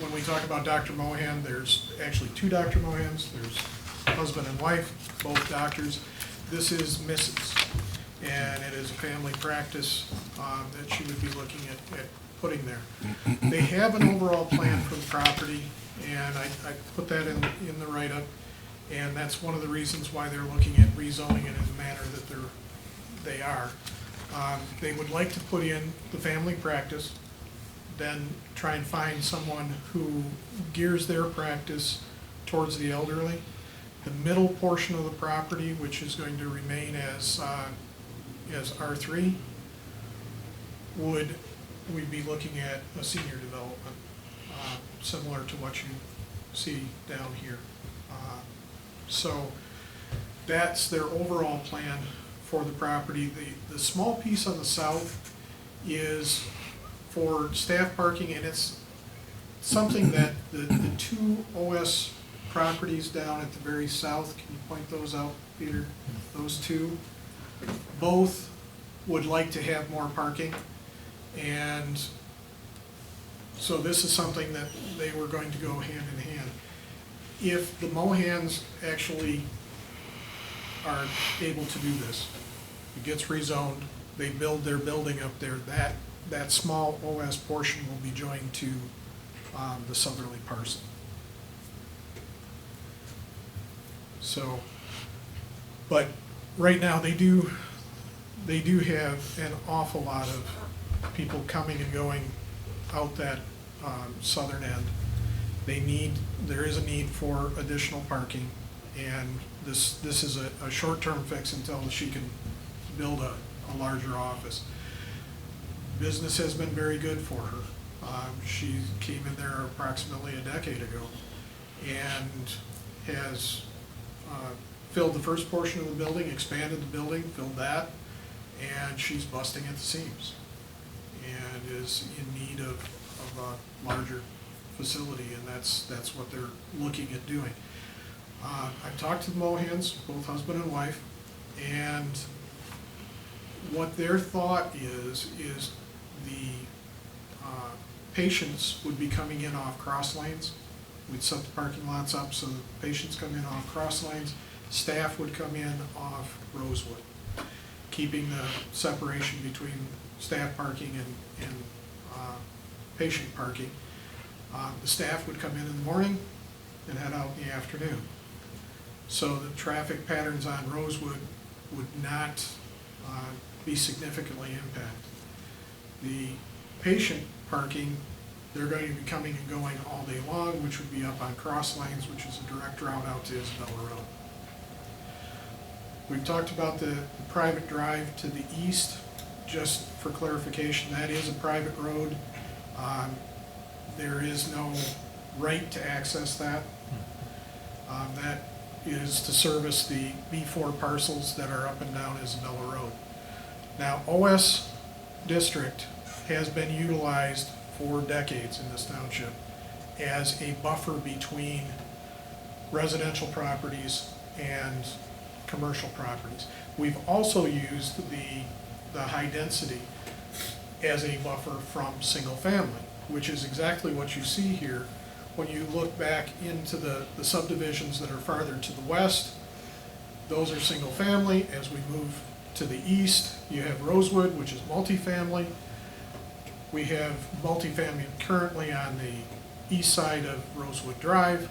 when we talk about Dr. Mohan, there's actually two Dr. Mohans. There's husband and wife, both doctors. This is Mrs. And it is a family practice that she would be looking at putting there. They have an overall plan for the property, and I put that in the write-up, and that's one of the reasons why they're looking at rezoning it in the manner that they are. They would like to put in the family practice, then try and find someone who gears their practice towards the elderly. The middle portion of the property, which is going to remain as R3, we'd be looking at a senior development, similar to what you see down here. So that's their overall plan for the property. The small piece on the south is for staff parking, and it's something that the two OS properties down at the very south, can you point those out, Peter? Those two, both would like to have more parking, and so this is something that they were going to go hand in hand. If the Mohans actually are able to do this, it gets rezoned, they build their building up there, that small OS portion will be joined to the southerly parcel. So, but right now they do have an awful lot of people coming and going out that southern end. There is a need for additional parking, and this is a short-term fix until she can build a larger office. Business has been very good for her. She came in there approximately a decade ago and has filled the first portion of the building, expanded the building, filled that, and she's busting at the seams and is in need of a larger facility, and that's what they're looking at doing. I've talked to the Mohans, both husband and wife, and what their thought is the patients would be coming in off cross lanes. We'd set the parking lots up so the patients come in off cross lanes, staff would come in off Rosewood, keeping the separation between staff parking and patient parking. The staff would come in the morning and head out in the afternoon. So the traffic patterns on Rosewood would not be significantly impacted. The patient parking, they're going to be coming and going all day long, which would be up on cross lanes, which is a direct route out to Isabella Road. We've talked about the private drive to the east. Just for clarification, that is a private road. There is no right to access that. That is to service the B4 parcels that are up and down Isabella Road. Now, OS District has been utilized for decades in this township as a buffer between residential properties and commercial properties. We've also used the high density as a buffer from single family, which is exactly what you see here. When you look back into the subdivisions that are farther to the west, those are single family. As we move to the east, you have Rosewood, which is multifamily. We have multifamily currently on the east side of Rosewood Drive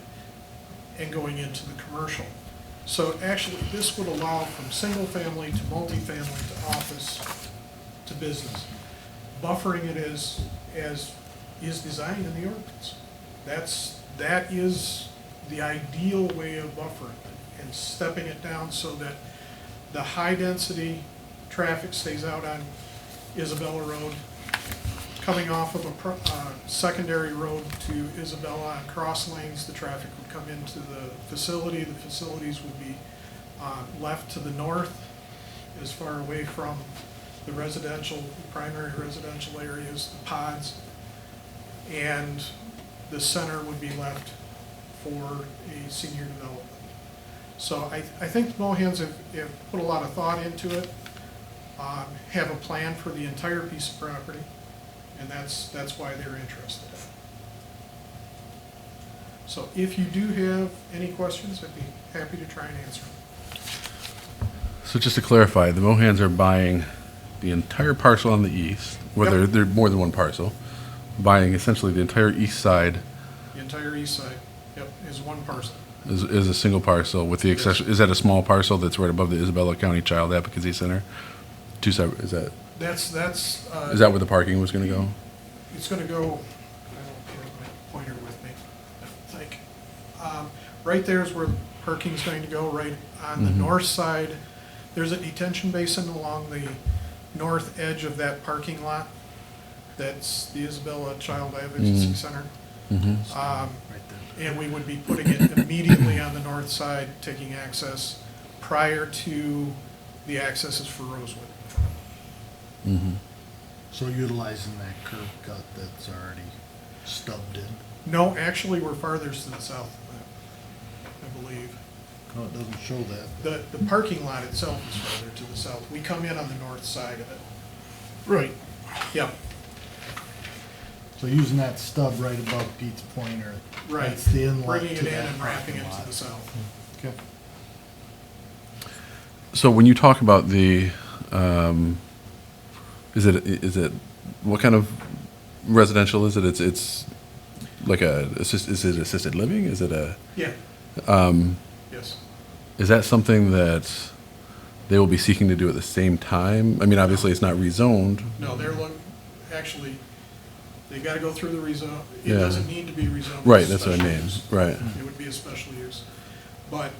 and going into the commercial. So actually, this would allow from single family to multifamily to office to business, buffering it as is designed in the ordinance. That is the ideal way of buffering it and stepping it down so that the high density traffic stays out on Isabella Road, coming off of a secondary road to Isabella on cross lanes. The traffic would come into the facility. The facilities would be left to the north, as far away from the residential, primary residential areas, the pods, and the center would be left for a senior development. So I think the Mohans have put a lot of thought into it, have a plan for the entire piece of property, and that's why they're interested. So if you do have any questions, I'd be happy to try and answer them. So just to clarify, the Mohans are buying the entire parcel on the east, whether Yep. they're more than one parcel, buying essentially the entire east side The entire east side, yep, is one parcel. is a single parcel with the exception, is that a small parcel that's right above the Isabella County Child Advocacy Center? Two separate, is that That's, is that where the parking was gonna go? it's gonna go, I don't have my pointer with me, I think. Right there is where parking's going to go, right on the north side. There's a detention basin along the north edge of that parking lot. That's the Isabella Child Advocacy Center. And we would be putting it immediately on the north side, taking access prior to the accesses for Rosewood. So utilizing that curb cut that's already stubbed in. No, actually, we're farther to the south of that, I believe. No, it doesn't show that. The parking lot itself is farther to the south. We come in on the north side of it. Right. Yep, So using that stub right above Pete's Pointer. right. That's the inlet Bringing it to in that and wrapping parking it to lot. the south. Okay. So when you talk about the, is it, what kind of residential is it? It's like is it assisted living? Is it a, Yeah. Yes. is that something that they will be seeking to do at the same time? I mean, obviously, it's not rezoned. No, actually, they gotta go through the rezone. It Yeah. doesn't need to be rezoned. Right, It's that's what I special mean, use. right. It would be a special use. But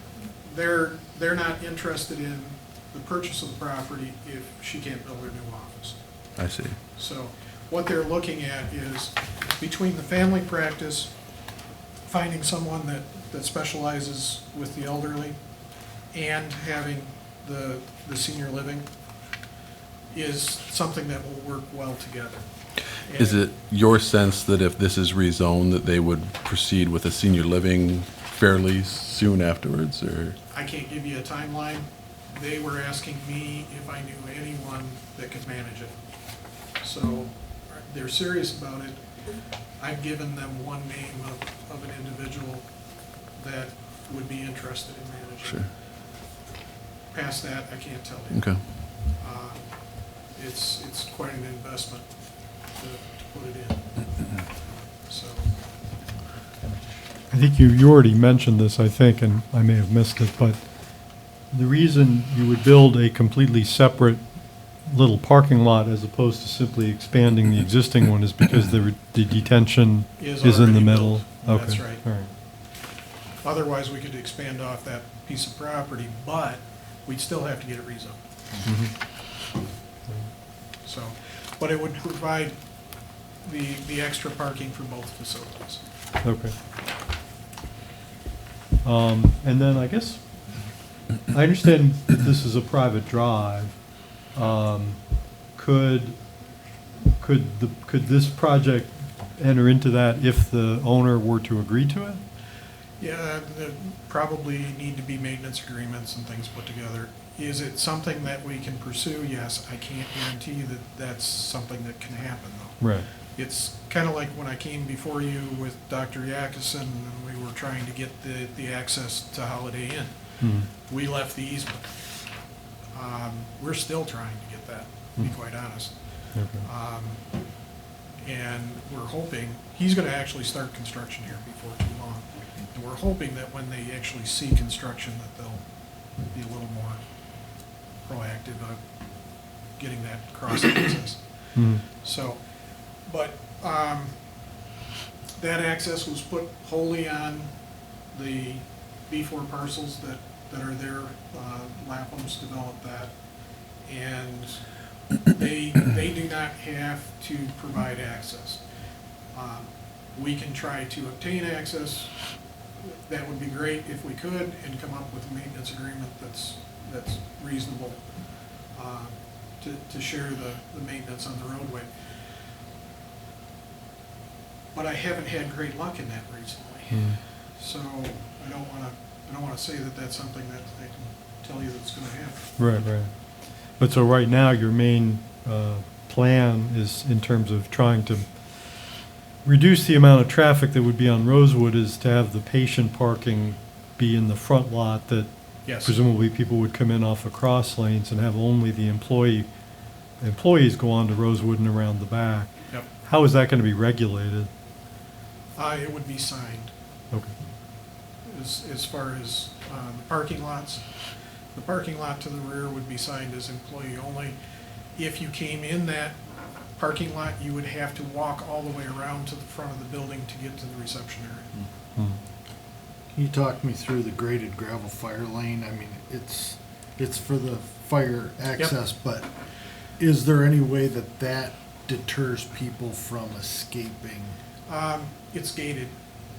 they're not interested in the purchase of the property if she can't build her new office. I see. So what they're looking at is between the family practice, finding someone that specializes with the elderly and having the senior living is something that will work well together. Is And it your sense that if this is rezoned, that they would proceed with a senior living fairly soon afterwards, or? I can't give you a timeline. They were asking me if I knew anyone that could manage it. So they're serious about it. I've given them one name of an individual that would be interested in managing. Sure. Past that, I can't tell you. Okay. It's quite an investment to put it in. So, I think you already mentioned this, I think, and I may have missed it, but the reason you would build a completely separate little parking lot as opposed to simply expanding the existing one is because the detention Is is in the already middle? built. That's Okay, right. all right. otherwise, we could expand off that piece of property, but we'd still have to get it rezoned. So, but it would provide the extra parking for both facilities. Okay. And then I guess, I understand that this is a private drive. Could this project enter into that if the owner were to agree to it? Yeah, there probably need to be maintenance agreements and things put together. Is it something that we can pursue? Yes, I can't guarantee you that that's something that can happen, though. Right. It's kind of like when I came before you with Dr. Yakison, and we were trying to get the access to Holiday Inn. Hmm. We left the easement. We're still trying to get that, to be quite honest. Okay. And we're hoping, he's gonna actually start construction here before too long. And we're hoping that when they actually see construction, that they'll be a little more proactive about getting that cross access. Hmm. So, but, that access was put wholly on the B4 parcels that are there. Lapham's developed that. And they do not have to provide access. We can try to obtain access. That would be great if we could, and come up with a maintenance agreement that's reasonable to share the maintenance on the roadway. But I haven't had great luck in that recently. Hmm. So I don't wanna say that that's something that I can tell you that's gonna happen. Right, right. But so right now, your main plan is in terms of trying to reduce the amount of traffic that would be on Rosewood is to have the patient parking be in the front lot that Yes. presumably people would come in off of cross lanes and have only the employees go on to Rosewood and around the back. Yep. How is that going to be regulated? It would be signed. Okay. As far as the parking lots. The parking lot to the rear would be signed as employee only. If you came in that parking lot, you would have to walk all the way around to the front of the building to get to the reception area. Hmm. Can you talk me through the graded gravel fire lane? I mean, it's for the fire access, but is there any way that deters people from escaping? It's gated.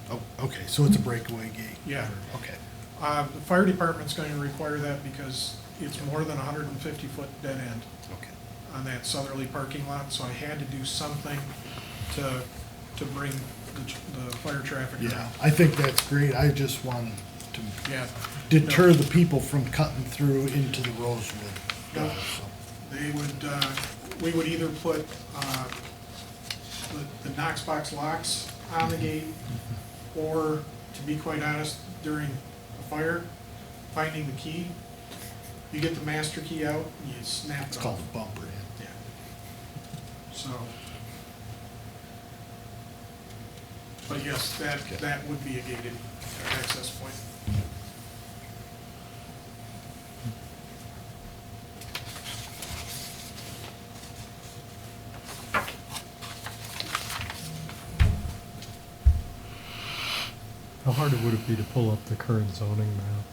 Oh, okay, so it's a breakaway gate? Yeah. Okay. The fire department's going to require that because it's more than 150-foot dead end Okay. on that southerly parking lot, so I had to do something to bring the fire traffic Yeah, around. I think that's great. I just wanted to Yeah. deter the people from cutting through into the Rosewood. No. So, They would, we would either put the Knox box locks on the gate, or, to be quite honest, during a fire, finding the key, you get the master key out, and you snap it It's off. called a bumper in. Yeah. So. But yes, that would be a gated access point. How hard would it be to pull up the current zoning map?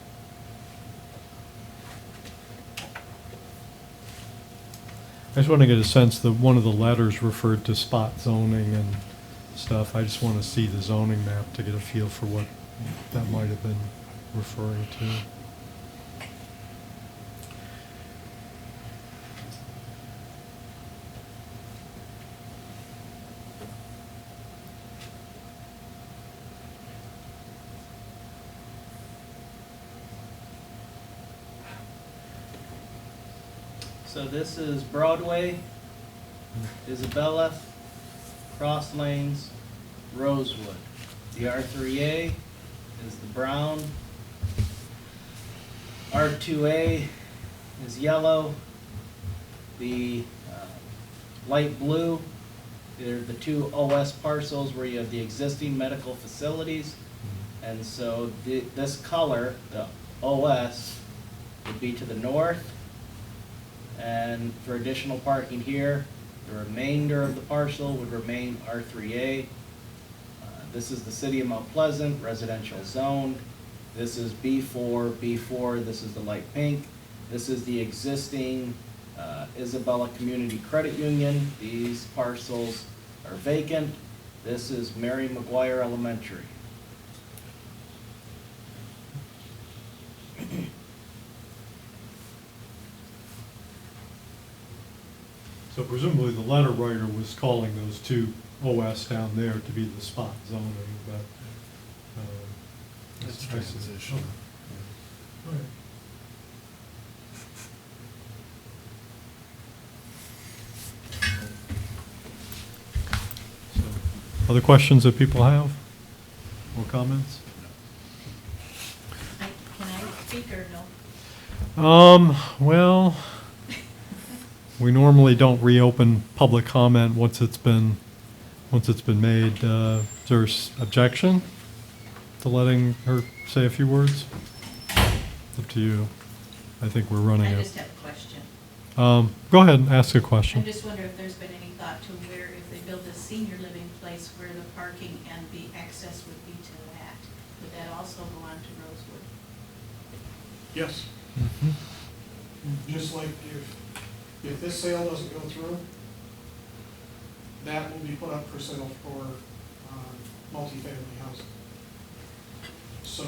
I just want to get a sense that one of the letters referred to spot zoning and stuff. I just want to see the zoning map to get a feel for what that might have been referring to. So this is Broadway, Isabella, Cross Lanes, Rosewood. The R3A is the brown. R2A is yellow. The light blue are the two OS parcels where you have the existing medical facilities. And so this color, the OS, would be to the north. And for additional parking here, the remainder of the parcel would remain R3A. This is the city of Mount Pleasant, residential zone. This is B4, this is the light pink. This is the existing Isabella Community Credit Union. These parcels are vacant. This is Mary McGuire Elementary. So presumably the letter writer was calling those two OS down there to be the spot zoning, but. It's I see. transition. Okay. All right. So, other questions that people have? Or comments? Can I speak or no? Well, we normally don't reopen public comment once it's been made. Is there objection to letting her say a few words? It's up to you. I think we're running I it. just have a question. Go ahead and ask a I question. just wonder if there's been any thought to where, if they build a senior living place, where the parking and the access would be to that. Would that also go on to Rosewood? Yes. Just like if this sale doesn't go through, that will be put up for sale for multifamily housing. So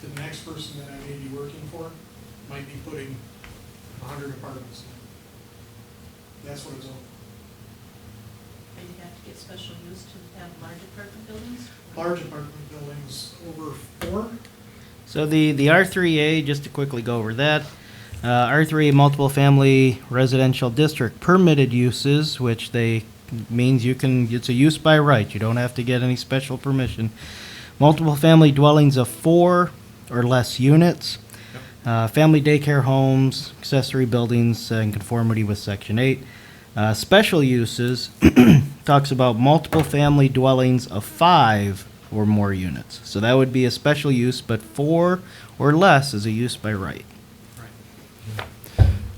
the next person that I may be working for might be putting 100 apartments in. That's what it's all. And you have to get special use to have large apartment buildings? Large apartment buildings over 4. So the R3A, just to quickly go over that, R3A multiple family residential district permitted uses, which means it's a use by right. You don't have to get any special permission. Multiple family dwellings of 4 or less units. Family daycare homes, accessory buildings in conformity with Section 8. Special uses talks about multiple family dwellings of 5 or more units. So that would be a special use, but 4 or less is a use by right.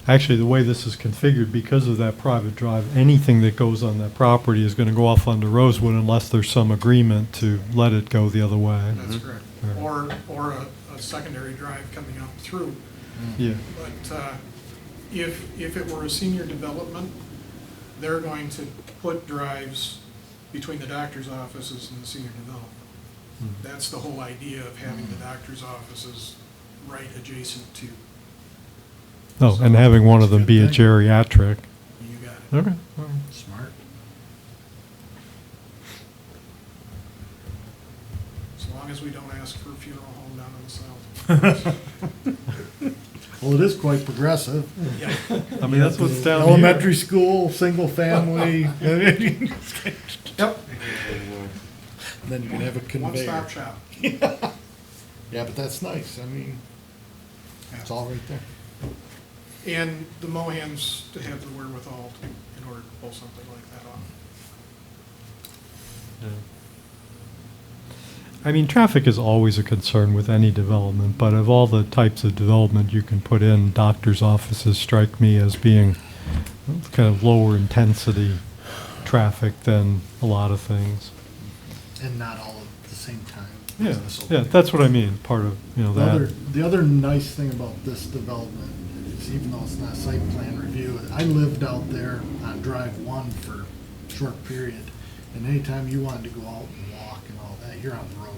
Actually, the way this is configured, because of that private drive, anything that goes on that property is going to go off onto Rosewood unless there's some agreement to let it go the other way. That's correct. Right. Or a secondary drive coming up through. Yeah. But if it were a senior development, they're going to put drives between the doctor's offices and the senior development. That's the whole idea of having the doctor's offices right adjacent to. Oh, and having one of them be a Good thing. geriatric. You got it. Okay. All right. Smart. As long as we don't ask for a funeral home down in the south. Well, it is quite progressive. I mean, that's what's down here. Elementary school, single family. Yep. Then you can have a conveyor. One-stop shop. Yeah, but that's nice. I mean, it's all right there. And the Mohans to have the wherewithal in order to pull something like that off. Yeah. I mean, traffic is always a concern with any development, but of all the types of development you can put in, doctor's offices strike me as being kind of lower intensity traffic than a lot of things. And not all at the same time. Yeah, Business yeah, opening. that's what I mean, part of, The other nice thing about this development is, even though it's not site plan review, I lived out there on Drive 1 for a short period, and anytime you wanted to go out and walk and all that, you're on the road,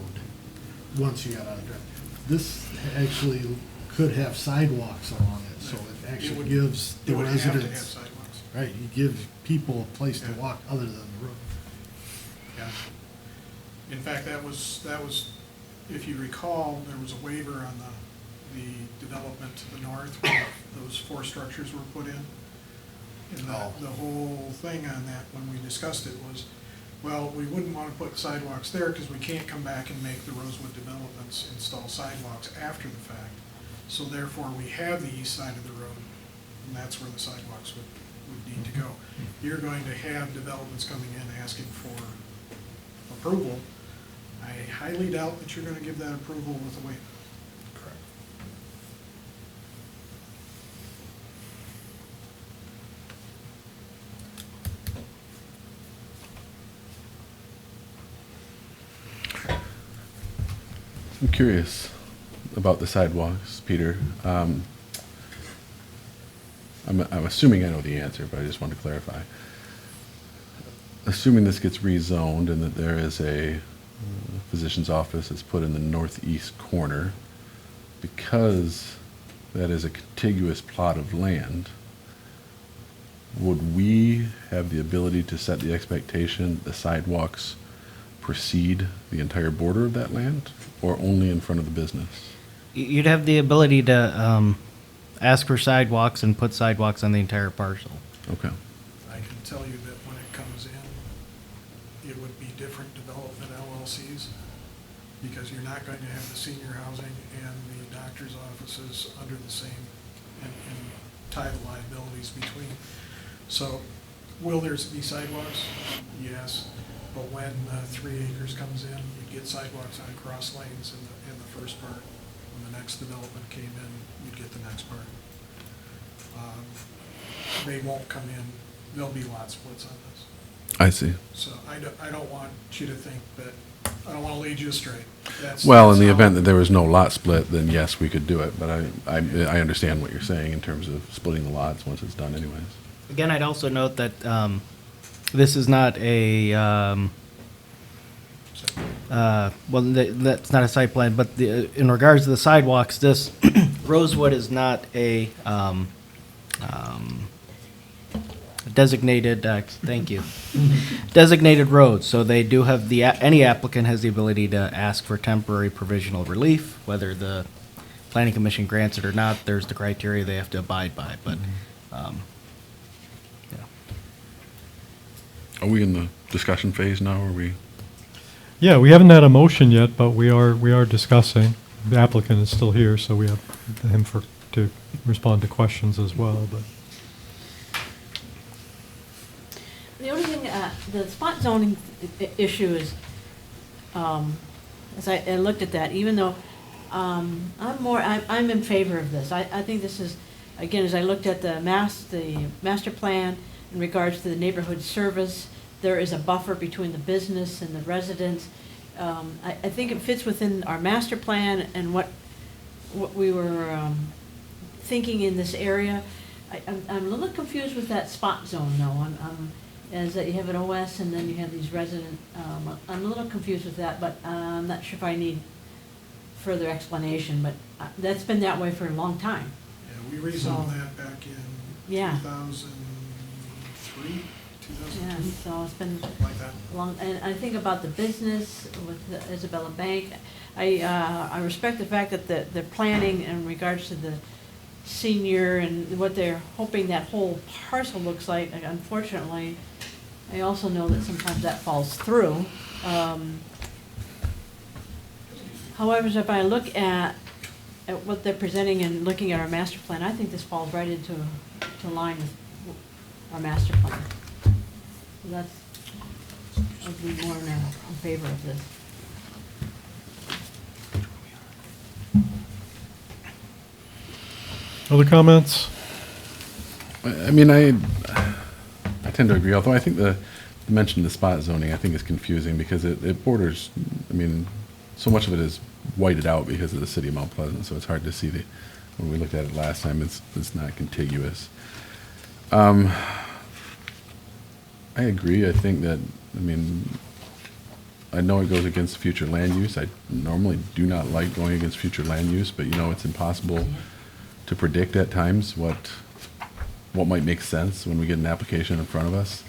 once you got out of Drive. This actually could have sidewalks along it, so it actually gives the It would have to have residents, sidewalks. right, you give people a place to Yeah. walk other than the road. Yeah. In fact, that was, if you recall, there was a waiver on the development to the north where those 4 structures were put in. And the whole thing on that, when we discussed it, was, well, we wouldn't want to put sidewalks there because we can't come back and make the Rosewood developments install sidewalks after the fact. So therefore, we have the east side of the road, and that's where the sidewalks would need to go. You're going to have developments coming in asking for approval. I highly doubt that you're going to give that approval with a waiver. Correct. I'm curious. about the sidewalks, Peter. I'm assuming I know the answer, but I just want to clarify. Assuming this gets rezoned and that there is a physician's office that's put in the northeast corner, because that is a contiguous plot of land, would we have the ability to set the expectation the sidewalks precede the entire border of that land, or only in front of the business? You'd have the ability to ask for sidewalks and put sidewalks on the entire parcel. Okay. I can tell you that when it comes in, it would be different development LLCs, because you're not going to have the senior housing and the doctor's offices under the same, and tie the liabilities between. So, will there be sidewalks? Yes, but when 3 acres comes in, you get sidewalks on cross lanes in the first part. When the next development came in, you'd get the next part. They won't come in, there'll be lot splits on this. I see. So I don't want you to think that, I don't want to lead you astray. Well, in the how- event that there was no lot split, then yes, we could do it, but I understand what you're saying in terms of splitting the lots once it's done anyways. Again, I'd also note that this is not a, that's not a site plan, but in regards to the sidewalks, this Rosewood is not a designated, thank you, designated road. So they do have any applicant has the ability to ask for temporary provisional relief, whether the planning commission grants it or not. There's the criteria they have to abide by, but, yeah. Are we in the discussion phase now, or are we? Yeah, we haven't had a motion yet, but we are discussing. The applicant is still here, so we have him to respond to questions as well, but. The only thing, the spot zoning issue is, as I looked at that, even though I'm in favor of this. I think this is, again, as I looked at the master plan in regards to the neighborhood service, there is a buffer between the business and the residents. I think it fits within our master plan and what we were thinking in this area. I'm a little confused with that spot zone though. Is that you have an OS and then you have these resident, I'm a little confused with that, but I'm not sure if I need further explanation, but that's been that way for a long time. Yeah, we rezoned that back in Yeah. 2003, 2002. Yeah, so it's been Like that. long, and I think about the business with the Isabella Bank. I respect the fact that the planning in regards to the senior and what they're hoping that whole parcel looks like. Unfortunately, I also know that sometimes that falls through. However, if I look at what they're presenting and looking at our master plan, I think this falls right into line with our master plan. So that's, I'd be more in favor of this. Other comments? I mean, I tend to agree, although I think the mention of the spot zoning, I think is confusing because it borders, I mean, so much of it is whited out because of the city of Mount Pleasant, so it's hard to see when we looked at it last time, it's not contiguous. I agree, I think that, I mean, I know it goes against future land use. I normally do not like going against future land use, but it's impossible to predict at times what might make sense when we get an application in front of us.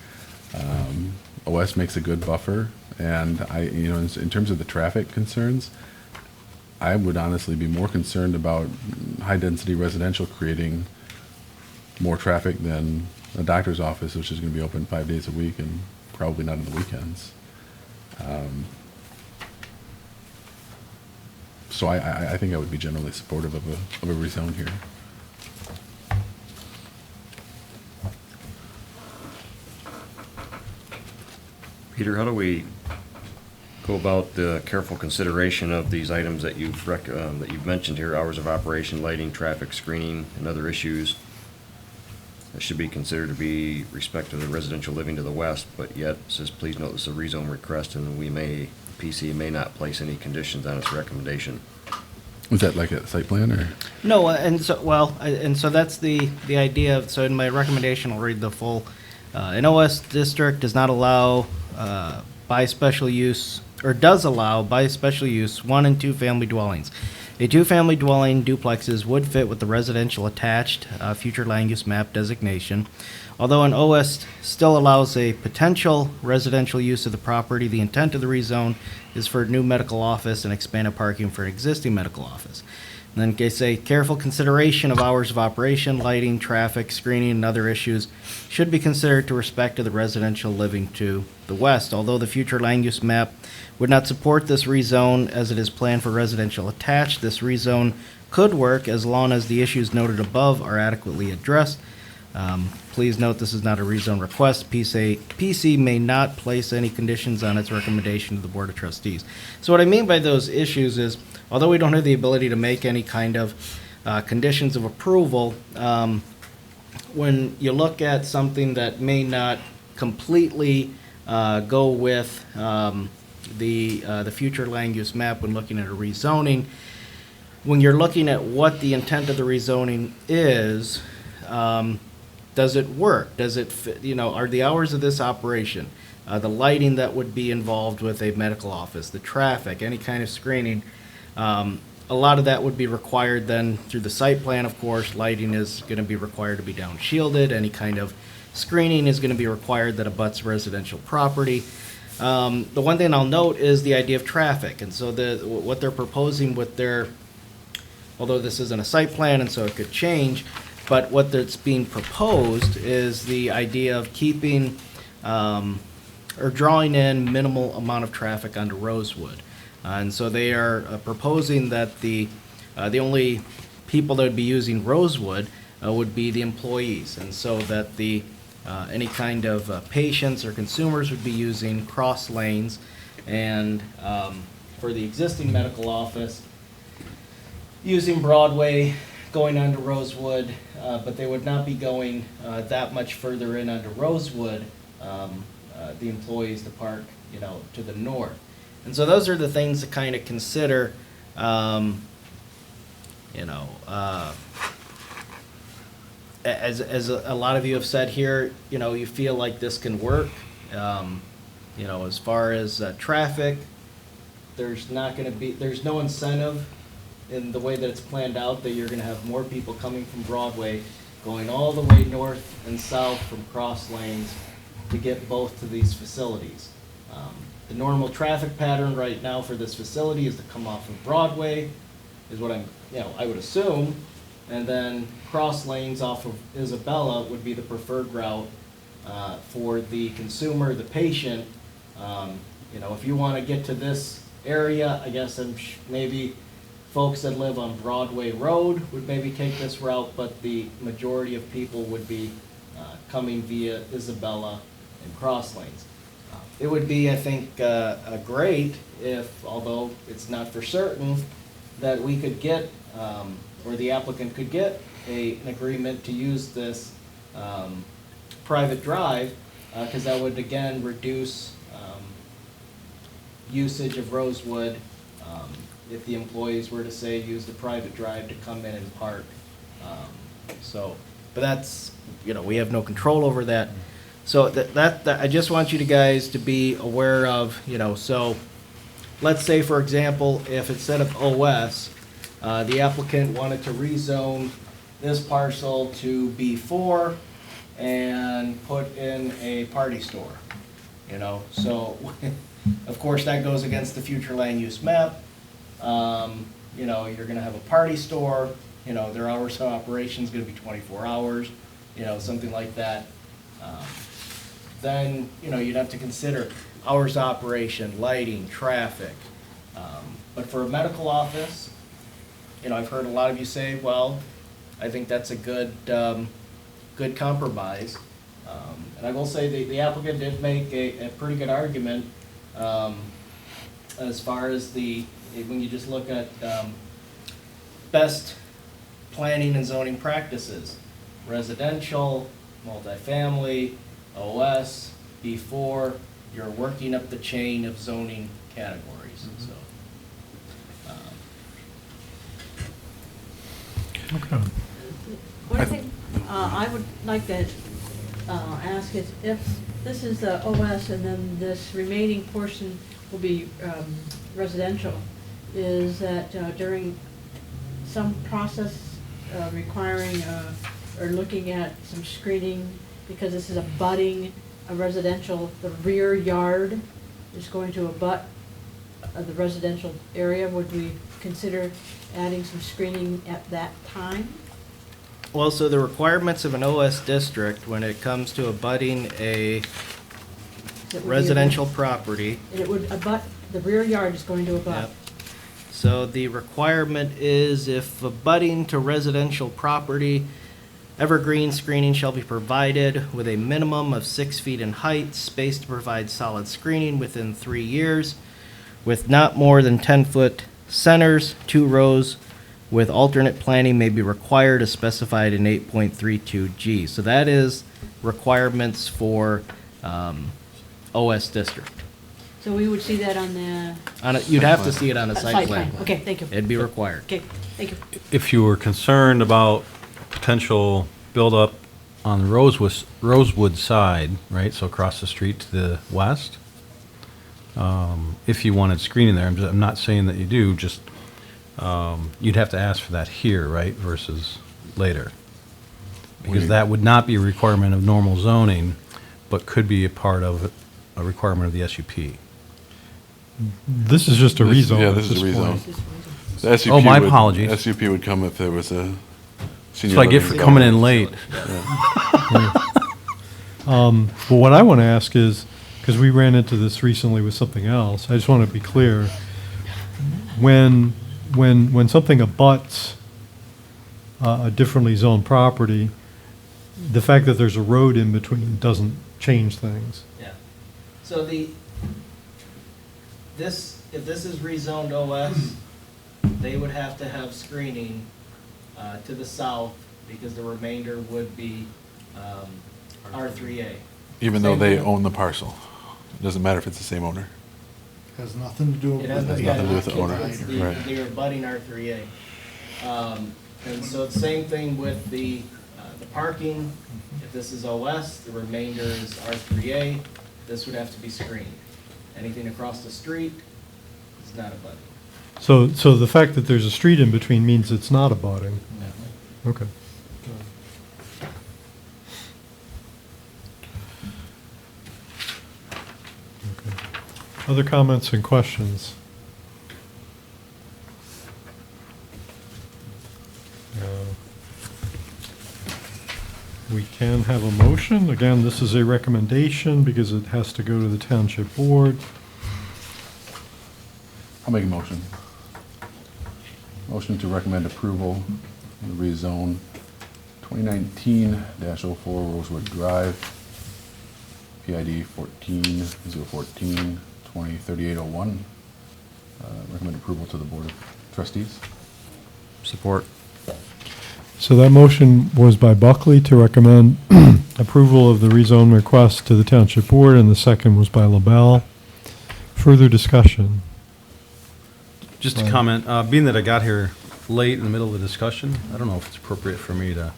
OS makes a good buffer, and in terms of the traffic concerns, I would honestly be more concerned about high-density residential creating more traffic than a doctor's office, which is going to be open 5 days a week and probably not on the weekends. So I think I would be generally supportive of a rezone here. Peter, how do we go about the careful consideration of these items that you've mentioned here, hours of operation, lighting, traffic screening, and other issues that should be considered to be respect to the residential living to the west, but yet says, please note this is a rezone request and PC may not place any conditions on its recommendation. Was that like a site plan or? No, and so that's the idea of, so in my recommendation, I'll read the full. An OS district does not allow, by special use, or does allow by special use, 1 and 2 family dwellings. A 2-family dwelling duplexes would fit with the residential attached, future land use map designation. Although an OS still allows a potential residential use of the property, the intent of the rezone is for a new medical office and expanded parking for an existing medical office. And then they say careful consideration of hours of operation, lighting, traffic, screening, and other issues should be considered to respect to the residential living to the west. Although the future land use map would not support this rezone as it is planned for residential attached, this rezone could work as long as the issues noted above are adequately addressed. Please note this is not a rezone request. PC may not place any conditions on its recommendation to the Board of Trustees. So what I mean by those issues is, although we don't have the ability to make any kind of conditions of approval, when you look at something that may not completely go with the future land use map when looking at a rezoning, when you're looking at what the intent of the rezoning is, does it work? Does it fit, are the hours of this operation, the lighting that would be involved with a medical office, the traffic, any kind of screening, a lot of that would be required then through the site plan, of course. Lighting is going to be required to be down shielded. Any kind of screening is going to be required that abuts residential property. The one thing I'll note is the idea of traffic. And so what they're proposing with their, although this isn't a site plan and so it could change, but what that's being proposed is the idea of keeping or drawing in minimal amount of traffic onto Rosewood. And so they are proposing that the only people that would be using Rosewood would be the employees, and so that the any kind of patients or consumers would be using cross lanes, and for the existing medical office, using Broadway, going onto Rosewood, but they would not be going that much further in onto Rosewood, the employees to park, to the north. And so those are the things to kind of consider, as a lot of you have said here, you feel like this can work. As far as traffic, there's no incentive in the way that it's planned out that you're going to have more people coming from Broadway going all the way north and south from cross lanes to get both to these facilities. The normal traffic pattern right now for this facility is to come off of Broadway, is what I would assume, and then cross lanes off of Isabella would be the preferred route for the consumer, the patient. If you want to get to this area, I guess maybe folks that live on Broadway Road would maybe take this route, but the majority of people would be coming via Isabella and cross lanes. It would be, I think, great if, although it's not for certain, that we could get, or the applicant could get an agreement to use this private drive, because that would, again, reduce usage of Rosewood if the employees were to, say, use the private drive to come in and park. But that's, we have no control over that. So that I just want you guys to be aware of, so let's say, for example, if instead of OS, the applicant wanted to rezone this parcel to B4 and put in a party store, so of course that goes against the future land use map. You're gonna have a party store, their hours of operation is gonna be 24 hours, something like that. Then, you'd have to consider hours of operation, lighting, traffic. But for a medical office, I've heard a lot of you say, well, I think that's a good compromise. And I will say the applicant did make a pretty good argument as far as when you just look at best planning and zoning practices, residential, multifamily, OS, B4, you're working up the chain of zoning categories. So, Okay. One thing I would like to ask is if this is the OS and then this remaining portion will be residential, is that during some process requiring or looking at some screening, because this is abutting a residential, the rear yard is going to abut the residential area, would we consider adding some screening at that time? Well, so the requirements of an OS district, when it comes to abutting a That would be residential property, And it would abut, the rear yard is going to abut. Yep. So the requirement is if abutting to residential property, evergreen screening shall be provided with a minimum of 6 feet in height, spaced to provide solid screening within 3 years, with not more than 10-foot centers. 2 rows with alternate planting may be required as specified in 8.32G. So that is requirements for OS district. So we would see that on the You'd have to see it on a site site plan. plan. Okay, thank you. It'd be required. Okay, thank you. If you were concerned about potential buildup on the Rosewood side, right, so across the street to the west, if you wanted screening there, I'm not saying that you do, just you'd have to ask for that here, right, versus later. Because that would not be a requirement of normal zoning, but could be a part of a requirement of the SUP. This is just a rezone. Yeah, at this is a point. rezone. The SUP Oh, my would- apologies. SUP would come if there was a senior. So I get for living coming in development. late. Well, what I want to ask is, because we ran into this recently with something else, I just want to be clear. When something abuts a differently zoned property, the fact that there's a road in between doesn't change things. Yeah. So if this is rezoned OS, they would have to have screening to the south because the remainder would be R3A. Even though Same they thing. own the parcel. It doesn't matter if it's the same owner. Has nothing to do with It has nothing to do with the owner. Right. They're abutting R3A. And so the same thing with the parking. If this is OS, the remainder is R3A. This would have to be screened. Anything across the street is not abutting. So the fact that there's a street in between means it's not abutting. Okay. Okay. Other comments and questions? We can have a motion. Again, this is a recommendation because it has to go to the township board. I'll make a motion. Motion to recommend approval of the rezone 2019-04 Rosewood Drive, PID 14-014-203801. Recommend approval to the Board of Trustees. Support. So that motion was by Buckley to recommend approval of the rezone request to the township board, and the second was by LaBelle. Further discussion? Just a comment, being that I got here late in the middle of the discussion, I don't know if it's appropriate for me to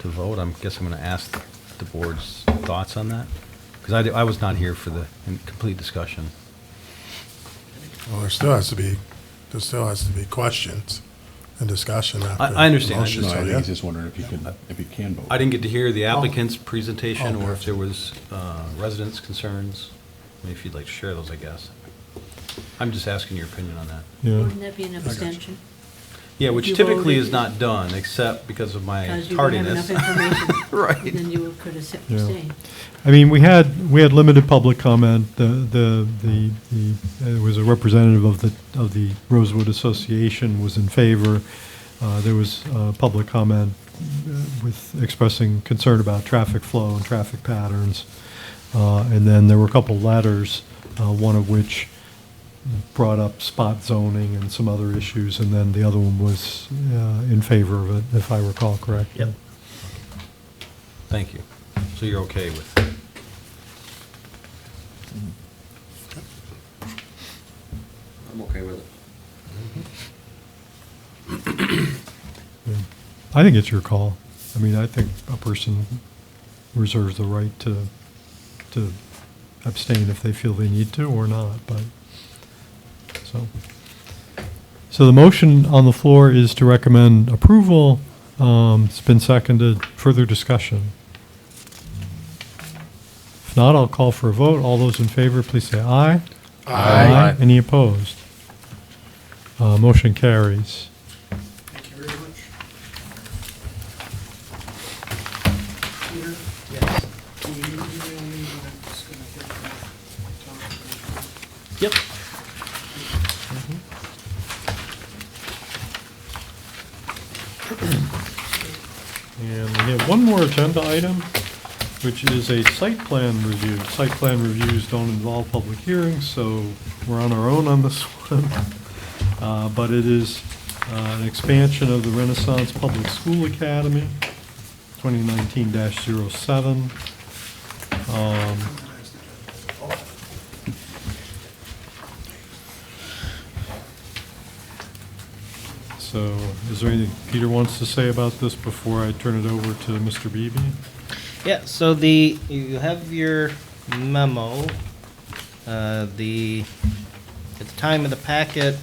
vote. I guess I'm going to ask the board's thoughts on that, because I was not here for the complete discussion. Well, there still has to be questions and discussion after. I understand. the motion, No, I so think yeah. he's just wondering if you can vote. I didn't get to hear the applicant's presentation, Oh, or if gotcha. there was residents' concerns. Maybe if you'd like to share those, I guess. I'm just asking your opinion on that. Yeah. Wouldn't that be an abstention? Yeah, If which you typically voted- is not done, except because of my Because you don't have enough tardiness. information. Right. Then you could have Yeah. abstained. I mean, we had limited public comment. There was a representative of the Rosewood Association was in favor. There was public comment with expressing concern about traffic flow and traffic patterns. And then there were a couple letters, one of which brought up spot zoning and some other issues, and then the other one was in favor of it, if I recall correctly. Yep. Thank you. So you're okay with I'm okay with it. Yeah. I think it's your call. I mean, I think a person reserves the right to abstain if they feel they need to or not, but, so the motion on the floor is to recommend approval. It's been seconded. Further discussion? If not, I'll call for a vote. All those in favor, please say aye. Aye. Any opposed? Motion carries. Thank you very much. Peter, Yes. can you email me when it's gonna hit the township? Yep. And we have one more agenda item, which is a site plan review. Site plan reviews don't involve public hearings, so we're on our own on this one. But it is an expansion of the Renaissance Public School Academy, 2019-07. So is there anything Peter wants to say about this before I turn it over to Mr. Beebe? Yeah, so you have your memo, at the time of the packet,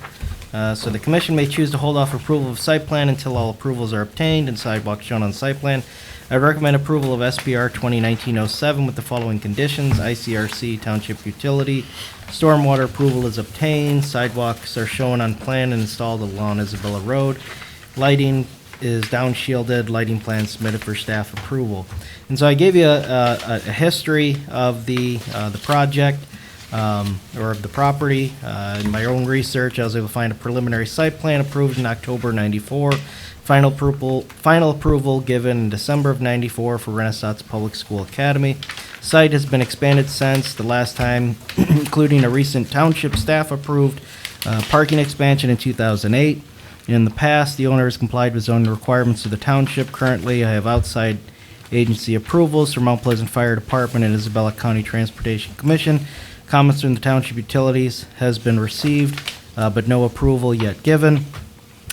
so the commission may choose to hold off approval of site plan until all approvals are obtained and sidewalks shown on the site plan. I recommend approval of SPR 2019-07 with the following conditions: ICRC Township Utility, stormwater approval is obtained, sidewalks are shown on plan and installed along Isabella Road, lighting is downshielded, lighting plan submitted for staff approval. And so I gave you a history of the project, or of the property. In my own research, I was able to find a preliminary site plan approved in October '94. Final approval given in December of '94 for Renaissance Public School Academy. Site has been expanded since the last time, including a recent township staff-approved parking expansion in 2008. In the past, the owner has complied with zoning requirements of the township. Currently, I have outside agency approvals from Mount Pleasant Fire Department and Isabella County Transportation Commission. Comments from the township utilities has been received, but no approval yet given.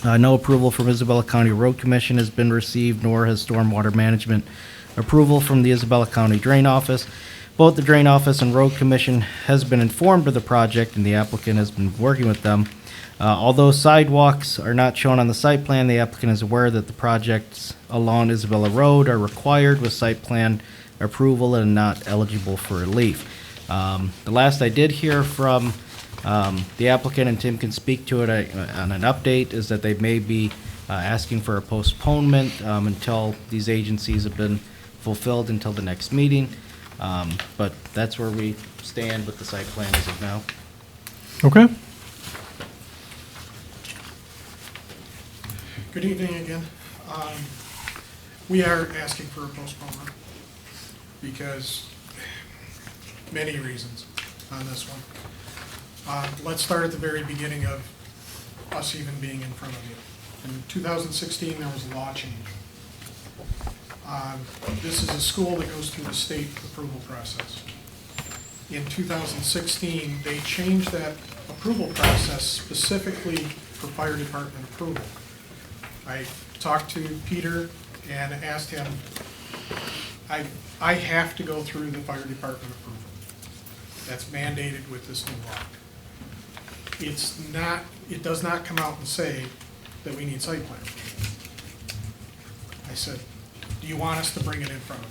No approval from Isabella County Road Commission has been received, nor has stormwater management approval from the Isabella County Drain Office. Both the Drain Office and Road Commission has been informed of the project, and the applicant has been working with them. Although sidewalks are not shown on the site plan, the applicant is aware that the projects along Isabella Road are required with site plan approval and not eligible for relief. The last I did hear from the applicant, and Tim can speak to it on an update, is that they may be asking for a postponement until these agencies have been fulfilled until the next meeting. But that's where we stand with the site plan as of now. Okay. Good evening again. We are asking for a postponement because many reasons on this one. Let's start at the very beginning of us even being in front of you. In 2016, there was a law change. This is a school that goes through the state approval process. In 2016, they changed that approval process specifically for fire department approval. I talked to Peter and asked him, I have to go through the fire department approval. That's mandated with this new law. It does not come out and say that we need site plan. I said, do you want us to bring it in front of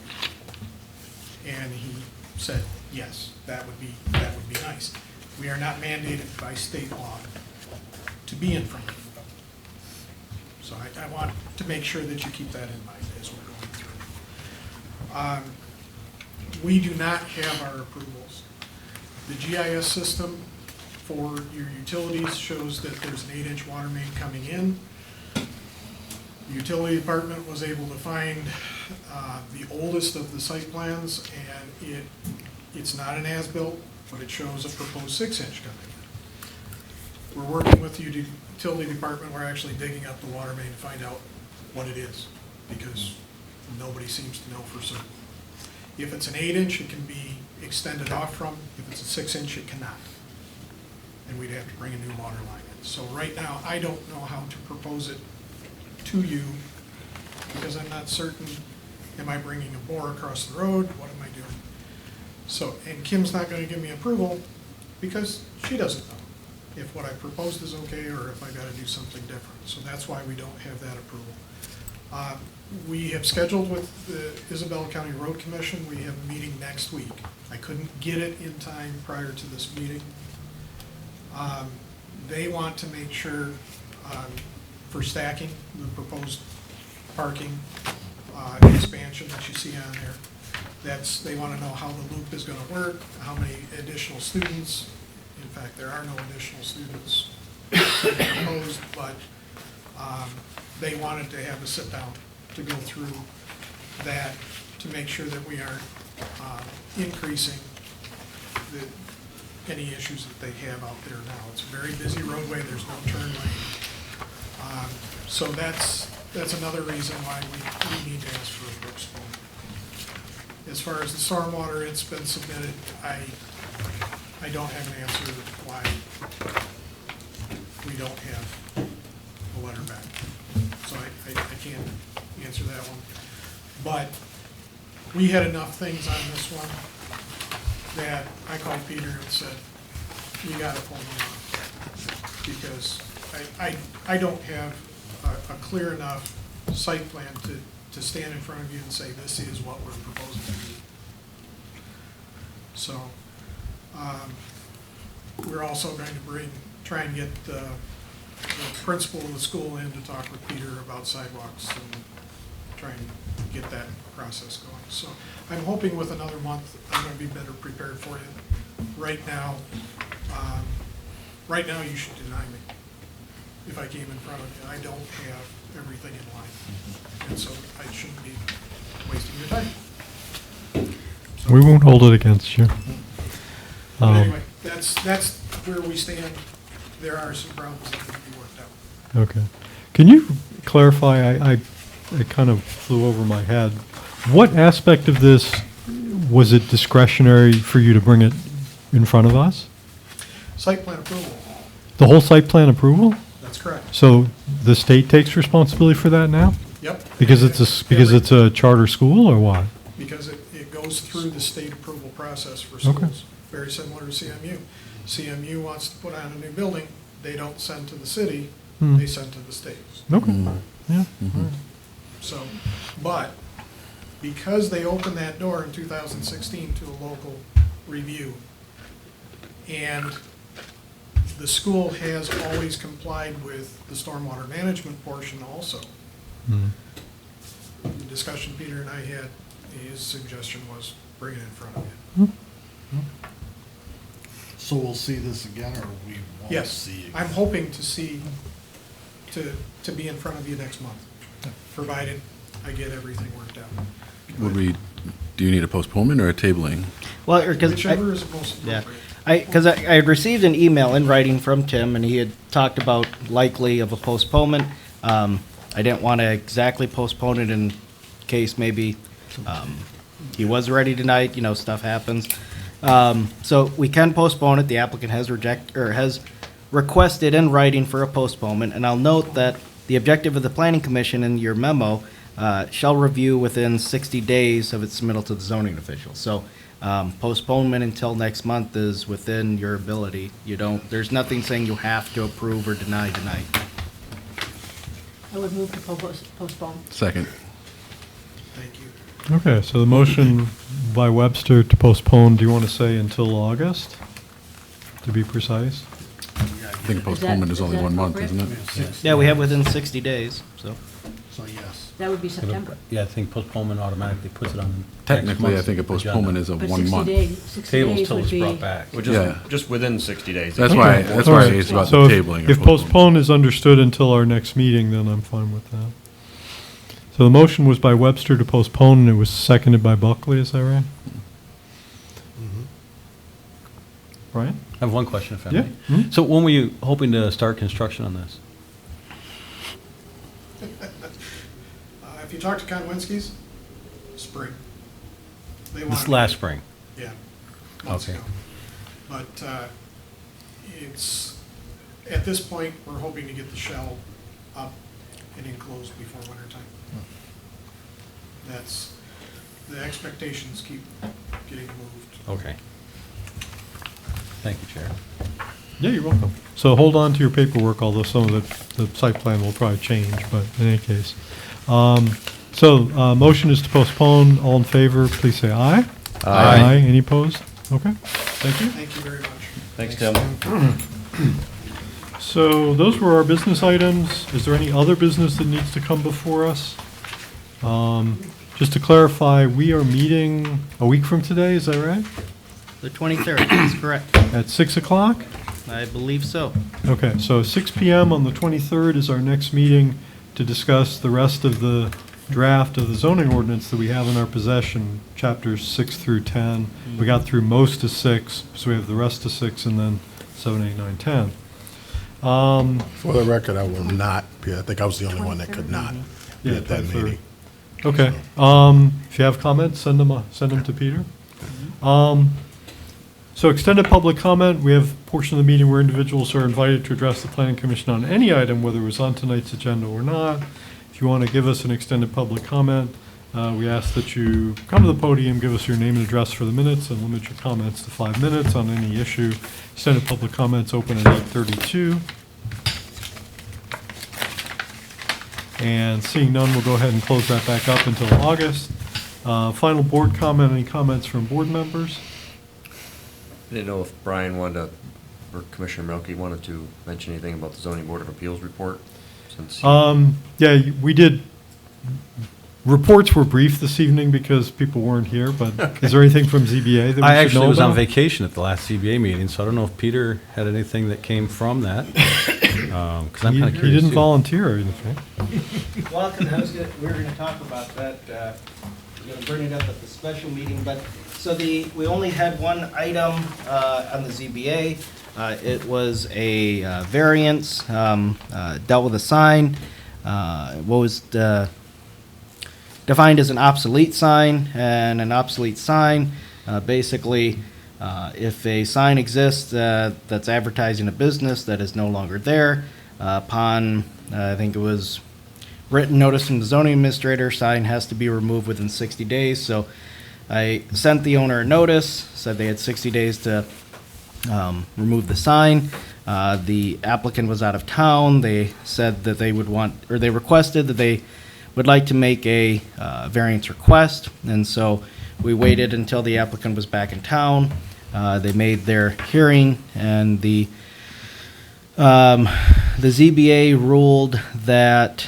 you? And he said, yes, that would be nice. We are not mandated by state law to be in front of you. So I want to make sure that you keep that in mind as we're going through. We do not have our approvals. The GIS system for your utilities shows that there's an 8-inch water main coming in. The utility department was able to find the oldest of the site plans, and it's not an as-built, but it shows a proposed 6-inch coming in. We're working with the utility department. We're actually digging up the water main to find out what it is, because nobody seems to know for certain. If it's an 8-inch, it can be extended off from. If it's a 6-inch, it cannot. And we'd have to bring a new water line in. So right now, I don't know how to propose it to you because I'm not certain, am I bringing a bore across the road? What am I doing? So, and Kim's not gonna give me approval because she doesn't know if what I proposed is okay or if I gotta do something different. So that's why we don't have that approval. We have scheduled with the Isabella County Road Commission, we have a meeting next week. I couldn't get it in time prior to this meeting. They want to make sure, for stacking, the proposed parking expansion that you see on there, they want to know how the loop is going to work, how many additional students. In fact, there are no additional students proposed, but they wanted to have a sit-down to go through that to make sure that we aren't increasing any issues that they have out there now. It's a very busy roadway, there's no turn lane. So that's another reason why we need to ask for a postponement. As far as the stormwater, it's been submitted. I don't have an answer why we don't have a letter back. So I can't answer that one. But we had enough things on this one that I called Peter and said, we gotta pull them off. Because I don't have a clear enough site plan to stand in front of you and say, this is what we're proposing to do. So, we're also going to try and get the principal of the school in to talk with Peter about sidewalks and try and get that process going. So I'm hoping with another month, I'm gonna be better prepared for you. Right now, you should deny me. If I came in front of you, I don't have everything in line. And so I shouldn't be wasting your time. So, We won't hold it against you. but anyway, that's where we stand. There are some problems that need to be worked out. Okay. Can you clarify, I kind of flew over my head. What aspect of this, was it discretionary for you to bring it in front of us? Site plan approval, The whole site plan approval? that's correct. So the state takes responsibility for that now? Yep. Because it's a charter school or what? Because it goes through the state approval process for Okay. schools, very similar to CMU. CMU wants to put on a new building, they don't send to the city, Hmm. they send to the state. Okay, yeah. all right. So, but because they opened that door in 2016 to a local review, and the school has always complied with the stormwater management portion also. Hmm. The discussion Peter and I had, his suggestion was bring it in front of you. So we'll see this again, or we won't Yes, see again? I'm hoping to see, to be in front of you next month, provided I get everything worked out. Do you need a postponement or a tabling? Well, because Whichever is most yeah, appropriate. because I had received an email in writing from Tim, and he had talked about likely of a postponement. I didn't want to exactly postpone it in case maybe he was ready tonight. You know, stuff happens. So we can postpone it. The applicant has has requested in writing for a postponement, and I'll note that the objective of the Planning Commission in your memo shall review within 60 days of its submittal to the zoning official. So postponement until next month is within your ability. There's nothing saying you have to approve or deny tonight. I would move to postpone. Second. Thank you. Okay, so the motion by Webster to postpone, do you want to say until August, to be precise? I think a postponement is only is that 1 month, appropriate? isn't it? Yeah, we have within 60 days, so. So yes. That would be September. Yeah, I think postponement automatically puts it on. Technically, I next think a month's postponement agenda. is a But 1 60 month. days, 60 Tables days till would it's be. brought back. Which Yeah. is just within 60 days. That's Okay. why it's All right. about So the if- tabling. or If postpone is understood until our next meeting, then I'm fine with that. So the motion was by Webster to postpone, and it was seconded by Buckley, is that right? Brian? I have one question, if I Yeah. may. Mhm. So when were you hoping to start construction on this? If you talk to Konwinski's, spring. They This wanted- last spring? Yeah, months Okay. ago. But it's, at this point, we're hoping to get the shell up and enclosed before winter time. that's, the expectations keep getting moved. Okay. Thank you, Chair. Yeah, you're welcome. So hold on to your paperwork, although some of the site plan will probably change, but in any case. Motion is to postpone. All in favor, please say aye. Aye. Any opposed? Okay, thank you. Thank you very much. Thanks, Tim. So those were our business items. Is there any other business that needs to come before us? Just to clarify, we are meeting a week from today, is that right? The 23rd, that's correct. At 6 o'clock? I believe so. Okay, so 6 PM on the 23rd is our next meeting to discuss the rest of the draft of the zoning ordinance that we have in our possession, chapters 6 through 10. We got through most of 6, so we have the rest of 6, and then 7, 8, 9, 10. For the record, I will not be, I think I was the only one that could not be Yeah, at that 23rd. meeting. Okay, if you have comments, send them to Peter. So extended public comment, we have a portion of the meeting where individuals are invited to address the planning commission on any item, whether it was on tonight's agenda or not. If you want to give us an extended public comment, we ask that you come to the podium, give us your name and address for the minutes, and limit your comments to 5 minutes on any issue. Extended public comments open at 8:32. And seeing none, we'll go ahead and close that back up until August. Final board comment, any comments from board members? I didn't know if Brian wanted to, or Commissioner Melky wanted to mention anything about the zoning board of appeals report, since. Yeah, we did, reports were brief this evening because people weren't here, but is there anything from ZBA that we should know about? I actually was on vacation at the last CBA meeting, so I don't know if Peter had anything that came from that. 'Cause I'm kind of curious. He didn't too. volunteer or anything. Well, because we were gonna talk about that, we're gonna bring it up at the special meeting, but, so we only had one item, on the ZBA. It was a, variance, dealt with a sign, what was, defined as an obsolete sign, and an obsolete sign, basically, if a sign exists that's advertising a business that is no longer there, upon, I think it was written notice from the zoning administrator, sign has to be removed within 60 days. So I sent the owner a notice, said they had 60 days to remove the sign. The applicant was out of town. They said that they would want, or they requested that they would like to make a variance request. And so we waited until the applicant was back in town. They made their hearing, and the ZBA ruled that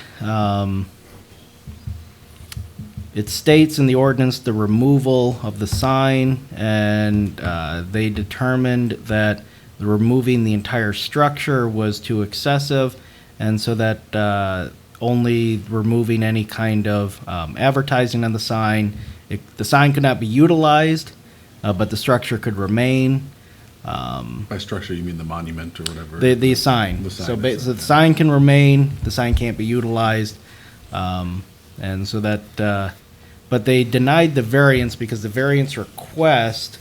it states in the ordinance the removal of the sign, and they determined that removing the entire structure was too excessive, and so that only removing any kind of advertising on the sign, the sign could not be utilized, but the structure could remain. By structure, you mean the monument or whatever? The sign. The sign So itself. the sign can remain, the sign can't be utilized. And so that, but they denied the variance because the variance request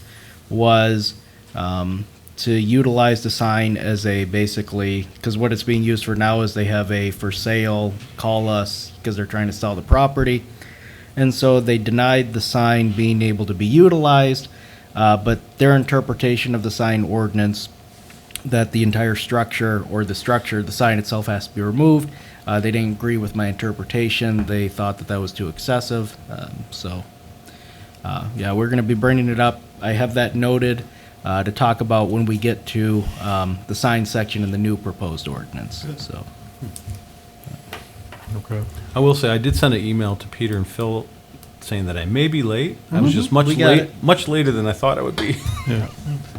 was to utilize the sign as a basically, because what it's being used for now is they have a for sale, call us, because they're trying to sell the property. And so they denied the sign being able to be utilized, but their interpretation of the sign ordinance, that the entire structure, or the sign itself has to be removed. They didn't agree with my interpretation. They thought that that was too excessive. Yeah, we're going to be bringing it up. I have that noted to talk about when we get to the sign section in the new proposed ordinance. So. Okay. I will say, I did send an email to Peter and Phil saying that I may be late. I was just We got it. much later than I thought I would be. Yeah.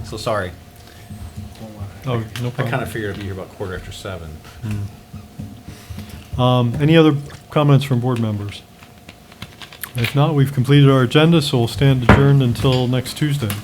So sorry. Oh, no I problem. kind of figured I'd be here about 7:15. Any other comments from board members? If not, we've completed our agenda, so we'll stand adjourned until next Tuesday.